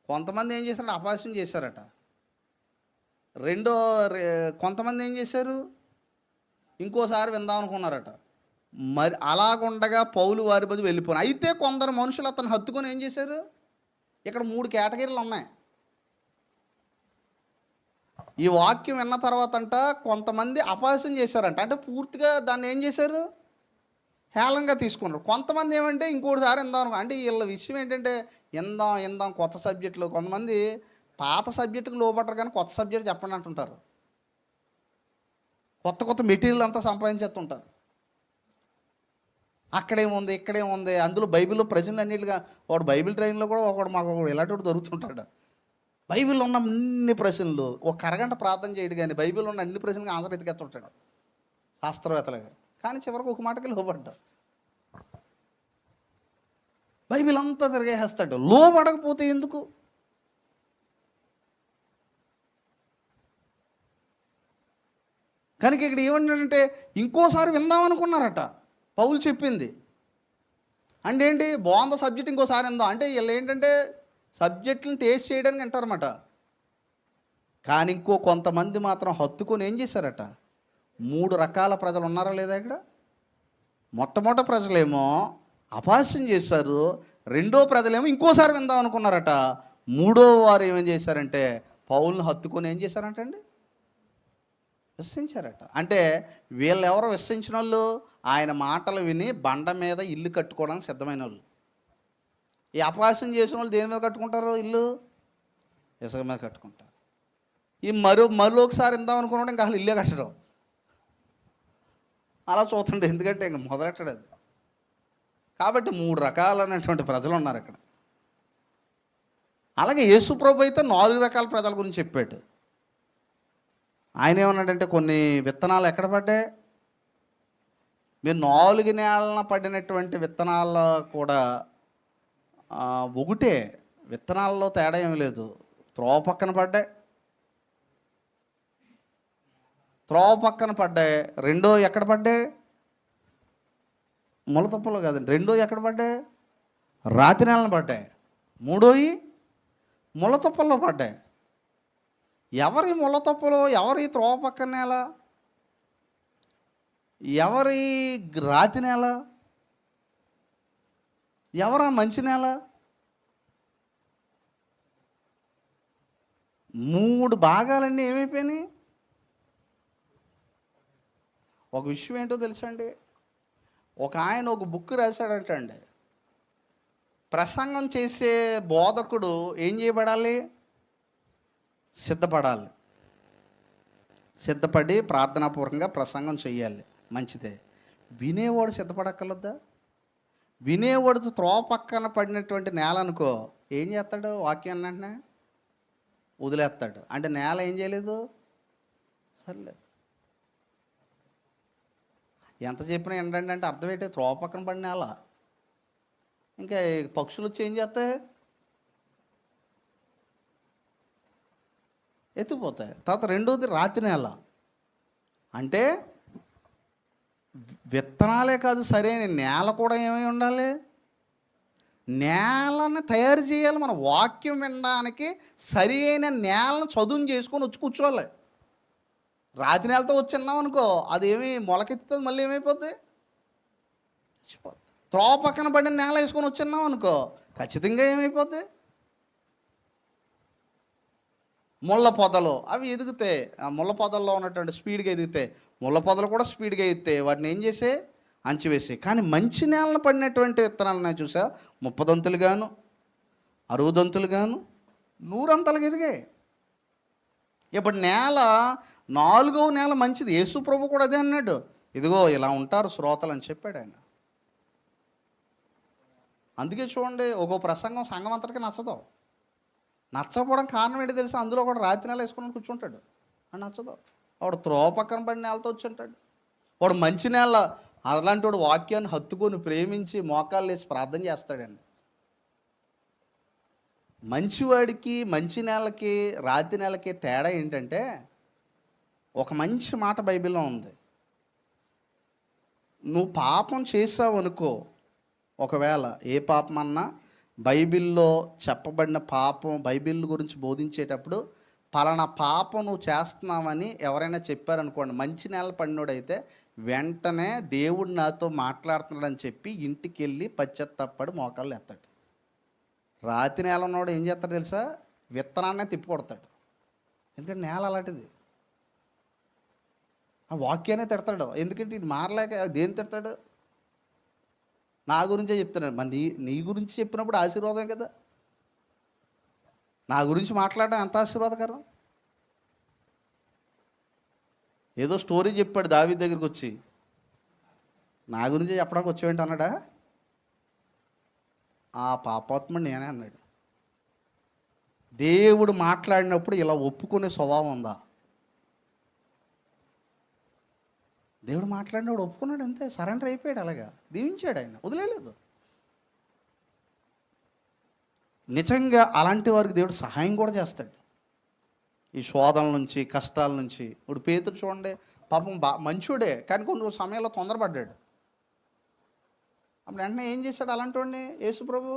కొంతమంది ఏం చేశారంటే అపహాస్యం చేశారట. కొంతమంది ఏం చేశారు? ఇంకోసారి విందాం అనుకున్నారట. మరి అలాగుండగా పౌలు వారి బదులు వెళ్ళిపోయిన. అయితే కొందరు మనుషులు అతను హత్తుకొని ఏం చేశారు? ఇక్కడ 3 కేటగిరీలు ఉన్నాయి. ఈ వాక్యం విన్న తర్వాత అంట కొంతమంది అపహాస్యం చేశారంట. అంటే పూర్తిగా దాన్ని ఏం చేశారు? హేళంగా తీసుకున్నారు. కొంతమంది ఏమంటే ఇంకోటిసారి విందాం అనుకో. అంటే వీళ్ళ విషయం ఏంటంటే ఇందాం కొత్త సబ్జెక్టులు. కొంతమంది పాత సబ్జెక్టుకు లోపడరు కానీ కొత్త సబ్జెక్ట్ చెప్పండి అంటుంటారు. కొత్త మెటీరియల్ అంతా సంపాదించేస్తుంటారు. అక్కడేముంది, ఇక్కడేముంది, అందులో బైబిల్లో ప్రజలు అన్నిటిగా. వాడు బైబిల్ ట్రైన్లో కూడా మాకు ఇలాంటి వాడు దొరుకుతుంటాడు. బైబిల్లో ఉన్న అన్ని ప్రశ్నలు ఒక అరగంట ప్రార్థన చేయడు కానీ బైబిల్లో ఉన్న అన్ని ప్రశ్నలకు ఆన్సర్ ఎత్తుకెత్తుంటాడు శాస్త్రవేత్తలుగా. కానీ చివరికి ఒక మాటకి లోపడ్డా. బైబిల్ అంతా తిరిగేస్తాడు. లోపడకపోతే ఎందుకు? కనుక ఇక్కడ ఏమన్నాడంటే ఇంకోసారి విందాం అనుకున్నారట పౌలు చెప్పింది. అంటే ఏంటి? బాగుంది సబ్జెక్ట్, ఇంకోసారి విందాం అంటే వీళ్ళు ఏంటంటే సబ్జెక్టులను టేస్ట్ చేయడానికి అంటారన్నమాట. కానీ ఇంకో కొంతమంది మాత్రం హత్తుకొని ఏం చేశారట? 3 రకాల ప్రజలు ఉన్నారా లేదా ఇక్కడ? మొట్టమొదటి ప్రజలేమో అపహాస్యం చేశారు, రెండో ప్రజలేమో ఇంకోసారి విందాం అనుకున్నారట, మూడో వారు ఏమేం చేశారంటే పౌల్ని హత్తుకొని ఏం చేశారంట అండి? విశ్వసించారట. అంటే వీళ్ళు ఎవరో విశ్వసించిన వాళ్ళు ఆయన మాటలు విని బండ మీద ఇల్లు కట్టుకోవడానికి సిద్ధమైన వాళ్ళు. ఈ అపహాస్యం చేసిన వాళ్ళు దేని మీద కట్టుకుంటారు? ఇల్లు ఇసుక మీద కట్టుకుంటారు. ఈ మరొకసారి ఇందాం అనుకున్నాడు ఇంకా అసలు ఇల్లే కట్టడం. అలా చూస్తుండే, ఎందుకంటే ఇంక మొదలెట్టడు అది. కాబట్టి 3 రకాలైనటువంటి ప్రజలు ఉన్నారు ఇక్కడ. అలాగే యేసు ప్రభు అయితే 4 రకాల ప్రజల గురించి చెప్పాడు. ఆయన ఏమన్నాడంటే కొన్ని విత్తనాలు ఎక్కడ పడ్డాయి? మీరు 4 నేలన పడినటువంటి విత్తనాలు కూడా ఒకటే, విత్తనాల్లో తేడా ఏమి లేదు. త్రోవ పక్కన పడ్డాయి, త్రోవ పక్కన పడ్డాయి. రెండో ఎక్కడ పడ్డాయి? ముళ్ళతుప్పలో కాదండి. రెండో ఎక్కడ పడ్డాయి? రాతి నేలను పడ్డాయి. మూడోయి ముళ్ళతుప్పల్లో పడ్డాయి. ఎవరి ముళ్ళతుప్పలో, ఎవరి త్రోవ పక్కన నేల, ఎవరి రాతి నేల, ఎవరా మంచి నేల? 3 భాగాలన్నీ ఏమైపోయినాయి? ఒక విషయం ఏంటో తెలుసండి, ఒక ఆయన ఒక బుక్ రాశాడంటండి. ప్రసంగం చేసే బోధకుడు ఏం చేయబడాలి? సిద్ధపడాలి. సిద్ధపడి ప్రార్థనాపూర్వకంగా ప్రసంగం చేయాలి, మంచిదే. వినేవాడు సిద్ధపడక్కర్లేదా? వినేవాడు త్రోవ పక్కన పడినటువంటి నేల అనుకో, ఏం చేస్తాడు? వాక్యం వెంటనే వదిలేస్తాడు. అంటే నేల ఏం చేయలేదు, సర్లేదు. ఎంత చెప్పినా ఏంటంటే అంటే అర్థం ఏంటి? త్రోవ పక్కన పడిన నేల. ఇంకా పక్షులు వచ్చి ఏం చేస్తాయి? ఎత్తుకుపోతాయి. తర్వాత రెండోది రాతి నేల. అంటే విత్తనాలే కాదు, సరైన నేల కూడా ఏమై ఉండాలి? నేలని తయారు చేయాలి. మన వాక్యం వినడానికి సరి అయిన నేలను చదువు చేసుకొని వచ్చి కూర్చోవాలి. రాతి నేలతో వచ్చిన్నాం అనుకో, అదేమి మొలకెత్తుతుంది, మళ్ళీ ఏమైపోద్ది? చచ్చిపోద్ది. త్రోవ పక్కన పడిన నేల వేసుకొని వచ్చిన్నాం అనుకో, ఖచ్చితంగా ఏమైపోద్ది? ముళ్ళ పొదలు అవి ఎదుగుతాయి. ఆ ముళ్ళ పొదల్లో ఉన్నటువంటి స్పీడ్గా ఎదుగుతాయి. ముళ్ళ పొదలు కూడా స్పీడ్గా ఎదుగుతాయి. వాటిని ఏం చేసే? అంచివేసి. కానీ మంచి నేలను పడినటువంటి విత్తనాలు నేను చూసా, 30 దంతులు గాను, 60 దంతులు గాను, 100 అంతలుగా ఎదిగాయి. ఇప్పుడు నేల 4వ నేల మంచిది. యేసు ప్రభు కూడా అదే అన్నాడు. ఇదిగో ఇలా ఉంటారు శ్రోతలు అని చెప్పాడు ఆయన. అందుకే చూడండి, ఒక్కో ప్రసంగం సంఘం అంతటికి నచ్చదు. నచ్చకపోవడం కారణం ఏంటి తెలుసా? అందులో కూడా రాతి నేల వేసుకుని కూర్చుంటాడు, అని నచ్చదు. వాడు త్రోవ పక్కన పడిన నేలతో వచ్చి ఉంటాడు. వాడు మంచి నేల, అలాంటి వాడు వాక్యాన్ని హత్తుకొని ప్రేమించి మోకాళ్ళు వేసి ప్రార్థన చేస్తాడండి. మంచివాడికి మంచి నేలకి రాతి నేలకి తేడా ఏంటంటే, ఒక మంచి మాట బైబిల్లో ఉంది. నువ్వు పాపం చేసావు అనుకో, ఒకవేళ ఏ పాపం అన్నా బైబిల్లో చెప్పబడిన పాపం, బైబిల్ గురించి బోధించేటప్పుడు పలానా పాపం నువ్వు చేస్తున్నావని ఎవరైనా చెప్పారనుకోండి, మంచి నేల పడినోడైతే వెంటనే దేవుడు నాతో మాట్లాడుతున్నాడని చెప్పి ఇంటికి వెళ్ళి పశ్చాత్తాపడి మోకాళ్ళు ఎత్తాడు. రాతి నేల ఉన్నవాడు ఏం చేస్తాడు తెలుసా? విత్తనాన్నే తిప్పికొడతాడు. ఎందుకంటే నేల అలాంటిది. ఆ వాక్యాన్ని తిడతాడు. ఎందుకంటే ఇది మారలేక దేని తిడతాడు? నా గురించే చెప్తున్నాడు. మరి నీ గురించి చెప్పినప్పుడు ఆశీర్వాదం కదా. నా గురించి మాట్లాడడం ఎంత ఆశీర్వాదకరం. ఏదో స్టోరీ చెప్పాడు దావీదు దగ్గరికి వచ్చి, నా గురించే చెప్పడానికి వచ్చేవేంటి అన్నాడా? ఆ పాపాత్ముడు నేనే అన్నాడు. దేవుడు మాట్లాడినప్పుడు ఇలా ఒప్పుకునే స్వభావం ఉందా? దేవుడు మాట్లాడినప్పుడు ఒప్పుకున్నాడు, అంతే, సరెండర్ అయిపోయాడు. అలాగా దీవించాడు ఆయన, వదిలేదు. నిజంగా అలాంటి వారికి దేవుడు సహాయం కూడా చేస్తాడు, ఈ శోధనల నుంచి, కష్టాల నుంచి. ఇప్పుడు పేతురు చూడండి, పాపం మంచోడే, కానీ కొన్ని సమయంలో తొందరపడ్డాడు. అప్పుడు వెంటనే ఏం చేశాడు అలాంటి వాడిని యేసు ప్రభు?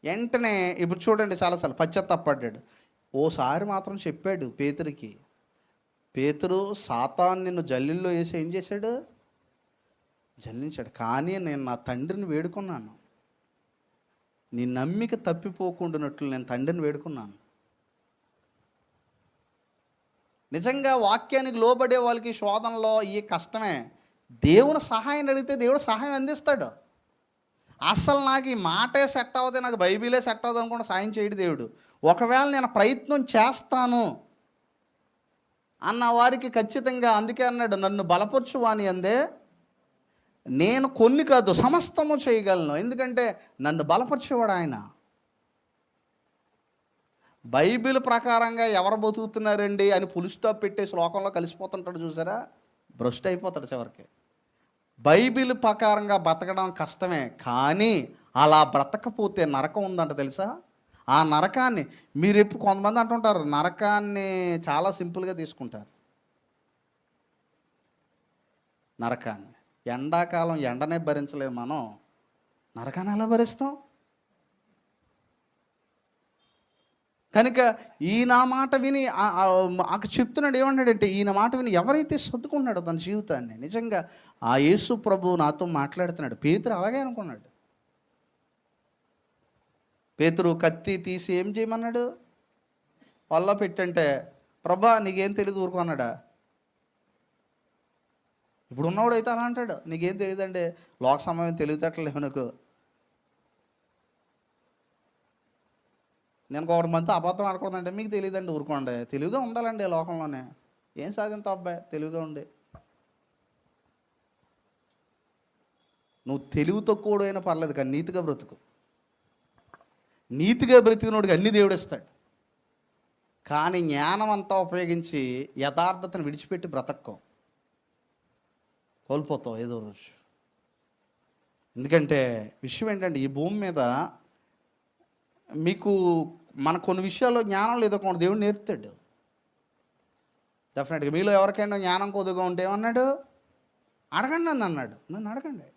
వెంటనే ఇప్పుడు చూడండి, చాలాసార్లు పశ్చాత్తాపడ్డాడు. ఓసారి మాత్రం చెప్పాడు పేతురికి, పేతురు, సాతాను నిన్ను జల్లిల్లో వేసి ఏం చేశాడు? జల్లించాడు. కానీ నేను నా తండ్రిని వేడుకున్నాను, నీ నమ్మిక తప్పిపోకుండానట్లు నేను తండ్రిని వేడుకున్నాను. నిజంగా వాక్యానికి లోబడే వాళ్ళకి శోధనలో ఈ కష్టమే. దేవుని సహాయం అడిగితే దేవుడు సహాయం అందిస్తాడు. అసలు నాకు ఈ మాటే సెట్ అవ్వదు, నాకు బైబిలే సెట్ అవ్వదు అనుకుంటే సాయం చేయడు దేవుడు. ఒకవేళ నేను ప్రయత్నం చేస్తాను అన్న వారికి ఖచ్చితంగా, అందుకే అన్నాడు, నన్ను బలపరచు వాని అందే నేను కొన్ని కాదు సమస్తము చేయగలను. ఎందుకంటే నన్ను బలపరిచేవాడు ఆయన. బైబిల్ ప్రకారంగా ఎవరు బతుకుతున్నారండి అని ఫుల్ స్టాప్ పెట్టే శ్లోకంలో కలిసిపోతుంటాడు చూసారా, భ్రష్టు అయిపోతాడు చివరికి. బైబిల్ ప్రకారంగా బతకడం కష్టమే, కానీ అలా బ్రతకపోతే నరకం ఉందంట తెలుసా. ఆ నరకాన్ని మీరు ఎప్పుడు కొంతమంది అంటుంటారు, నరకాన్ని చాలా సింపుల్గా తీసుకుంటారు. నరకాన్ని ఎండాకాలం ఎండనే భరించలేము మనం, నరకాన్ని ఎలా భరిస్తాం? కనుక ఈయన మాట విని చెప్తున్నాడు, ఏమన్నాడంటే, ఈయన మాట విని ఎవరైతే సర్దుకుంటున్నాడో తన జీవితాన్ని, నిజంగా ఆ యేసు ప్రభు నాతో మాట్లాడుతున్నాడు. పేతురు అలాగే అనుకున్నాడు. పేతురు కత్తి తీసి ఏం చేయమన్నాడు? వల్ల పెట్టంటే, ప్రభా నీకేం తెలియదు ఊరుకున్నాడా? ఇప్పుడు ఉన్నవాడు అయితే అలా అంటాడు, నీకేం తెలియదండి, లోక సమయం తెలియతట్లేదు నాకు. నేను ఒకటి మంది అబద్ధం ఆడకూడదంటే మీకు తెలియదండి, ఊరుకోండి. తెలివిగా ఉండాలండి లోకంలోనే. ఏం సాధింతావు అబ్బాయి తెలివిగా ఉండి? నువ్వు తెలివి తక్కువడు అయినా పర్లేదు, కానీ నీతిగా బ్రతుకు. నీతిగా బ్రతికినోడికి అన్ని దేవుడు ఇస్తాడు. కానీ జ్ఞానం అంతా ఉపయోగించి యథార్థతను విడిచిపెట్టి బ్రతక్కో, కోల్పోతావు ఏదో రోజు. ఎందుకంటే విషయం ఏంటంటే, ఈ భూమి మీద మీకు మన కొన్ని విషయాల్లో జ్ఞానం లేదో కొన్ని దేవుడు నేర్పుతాడు డెఫినెట్గా. మీలో ఎవరికైనా జ్ఞానం కొద్దిగా ఉంటే ఏమన్నాడు? అడగండి నన్ను అన్నాడు. నన్ను అడగండి,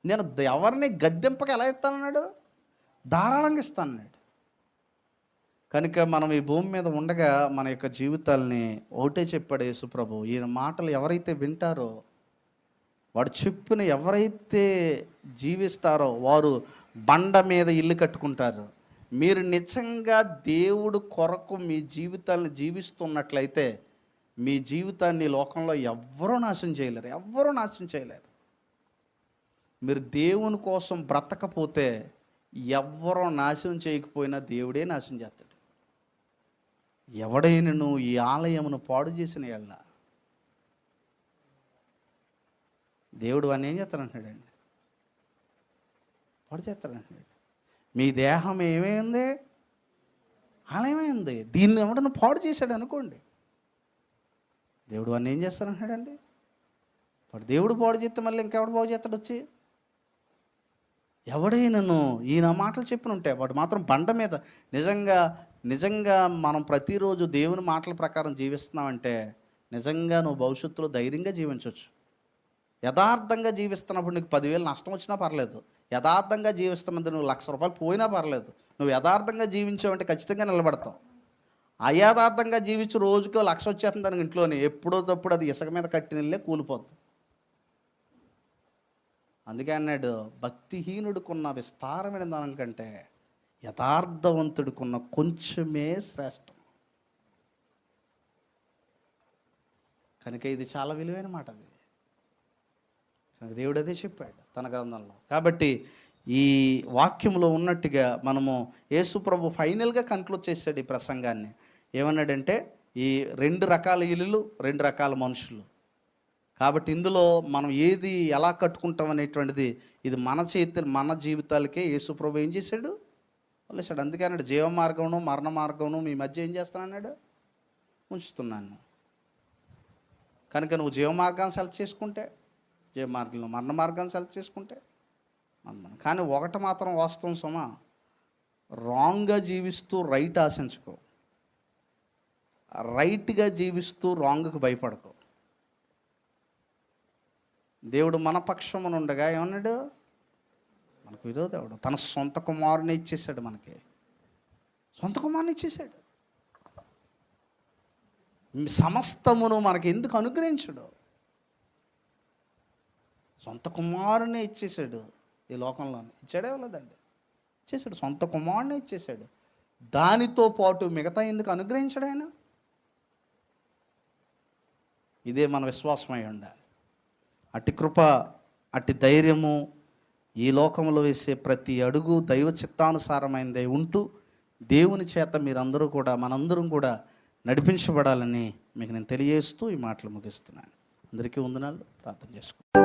నేను ఎవరిని గద్దెంపక ఎలా ఇస్తానన్నాడు? ధారాళంగా ఇస్తానన్నాడు. కనుక మనం ఈ భూమి మీద ఉండగా మన యొక్క జీవితాల్ని ఒకటే చెప్పాడు యేసుప్రభు, ఈయన మాటలు ఎవరైతే వింటారో, వాడు చెప్పుని ఎవరైతే జీవిస్తారో వారు బండ మీద ఇల్లు కట్టుకుంటారు. మీరు నిజంగా దేవుడు కొరకు మీ జీవితాన్ని జీవిస్తున్నట్లయితే మీ జీవితాన్ని లోకంలో ఎవ్వరూ నాశనం చేయలేరు, ఎవ్వరూ నాశనం చేయలేరు. మీరు దేవుని కోసం బ్రతకపోతే ఎవ్వరూ నాశనం చేయకపోయినా దేవుడే నాశనం చేస్తాడు. ఎవడైనను ఈ ఆలయమును పాడు చేసిన ఎళ్ళ దేవుడు అని ఏం చేస్తాడంటున్నాడండి? పాడు చేస్తాడంటున్నాడు. మీ దేహం ఏమైంది? ఆలయమైంది. దీన్ని ఎవడన్నా పాడు చేశాడు అనుకోండి, దేవుడు అని ఏం చేస్తాడంటున్నాడండి? వాడు దేవుడు పాడు చేస్తే మళ్ళీ ఇంకెవడు బాగు చేస్తాడు వచ్చి? ఎవడైనాను ఈయన మాటలు చెప్పిన ఉంటే వాడు మాత్రం బండ మీద. నిజంగా మనం ప్రతిరోజు దేవుని మాటల ప్రకారం జీవిస్తున్నామంటే నిజంగా నువ్వు భవిష్యత్తులో ధైర్యంగా జీవించవచ్చు. యథార్థంగా జీవిస్తున్నప్పుడు నీకు 10,000 నష్టం వచ్చినా పర్లేదు, యథార్థంగా జీవిస్తున్నది నువ్వు 1,00,000 రూపాయలు పోయినా పర్లేదు, నువ్వు యథార్థంగా జీవించావంటే ఖచ్చితంగా నిలబడతావు. అయథార్థంగా జీవించి రోజుకో 1,00,000 వచ్చేస్తుంది దానికి ఇంట్లోనే, ఎప్పుడో తప్పుడు అది ఇసుక మీద కట్టిన ఇల్లే కూలిపోద్ది. అందుకే అన్నాడు, భక్తిహీనుడికున్న విస్తారమైన దానం కంటే యథార్థవంతుడికున్న కొంచెమే శ్రేష్టం. కనుక ఇది చాలా విలువైన మాట. అది కనుక దేవుడు అదే చెప్పాడు తన గ్రంథంలో. కాబట్టి ఈ వాక్యంలో ఉన్నట్టుగా మనము యేసుప్రభు ఫైనల్గా కన్క్లూడ్ చేశాడు ఈ ప్రసంగాన్ని. ఏమన్నాడంటే, ఈ 2 రకాల ఇల్లులు, 2 రకాల మనుషులు. కాబట్టి ఇందులో మనం ఏది ఎలా కట్టుకుంటాం అనేటువంటిది ఇది మన జీవితాలకే యేసుప్రభు ఏం చేశాడు? వదిలేశాడు. అందుకే అన్నాడు, జీవ మార్గమును మరణ మార్గమును మీ మధ్య ఏం చేస్తానన్నాడు? ఉంచుతున్నాను. కనుక నువ్వు జీవ మార్గాన్ని సెలెక్ట్ చేసుకుంటే జీవ మార్గంలో, మరణ మార్గాన్ని సెలెక్ట్ చేసుకుంటే మనం. కానీ ఒకటి మాత్రం వాస్తవం సుమా, రాంగ్గా జీవిస్తూ రైట్ ఆశించుకో, రైట్గా జీవిస్తూ రాంగ్కి భయపడకో. దేవుడు మన పక్షమున ఉండగా ఏమన్నాడు? మనకు విరోధేవుడు తన సొంత కుమారుని ఇచ్చేసాడు. మనకి సొంత కుమారుని ఇచ్చేసాడు. సమస్తమును మనకి ఎందుకు అనుగ్రహించడు? సొంత కుమారుని ఇచ్చేసాడు. ఈ లోకంలోనే ఇచ్చాడే లేదండి, ఇచ్చేసాడు. సొంత కుమారుని ఇచ్చేసాడు. దానితో పాటు మిగతా ఎందుకు అనుగ్రహించాడు ఆయన? ఇదే మన విశ్వాసమై ఉండాలి. అట్టి కృప, అట్టి ధైర్యము, ఈ లోకంలో వేసే ప్రతి అడుగు దైవ చిత్తానుసారమైనదే ఉంటూ దేవుని చేత మీరందరూ కూడా, మనందరం కూడా నడిపించబడాలని మీకు నేను తెలియజేస్తూ ఈ మాటలు ముగిస్తున్నాను. అందరికీ వందనాలు. ప్రార్థన చేసుకుంటాను.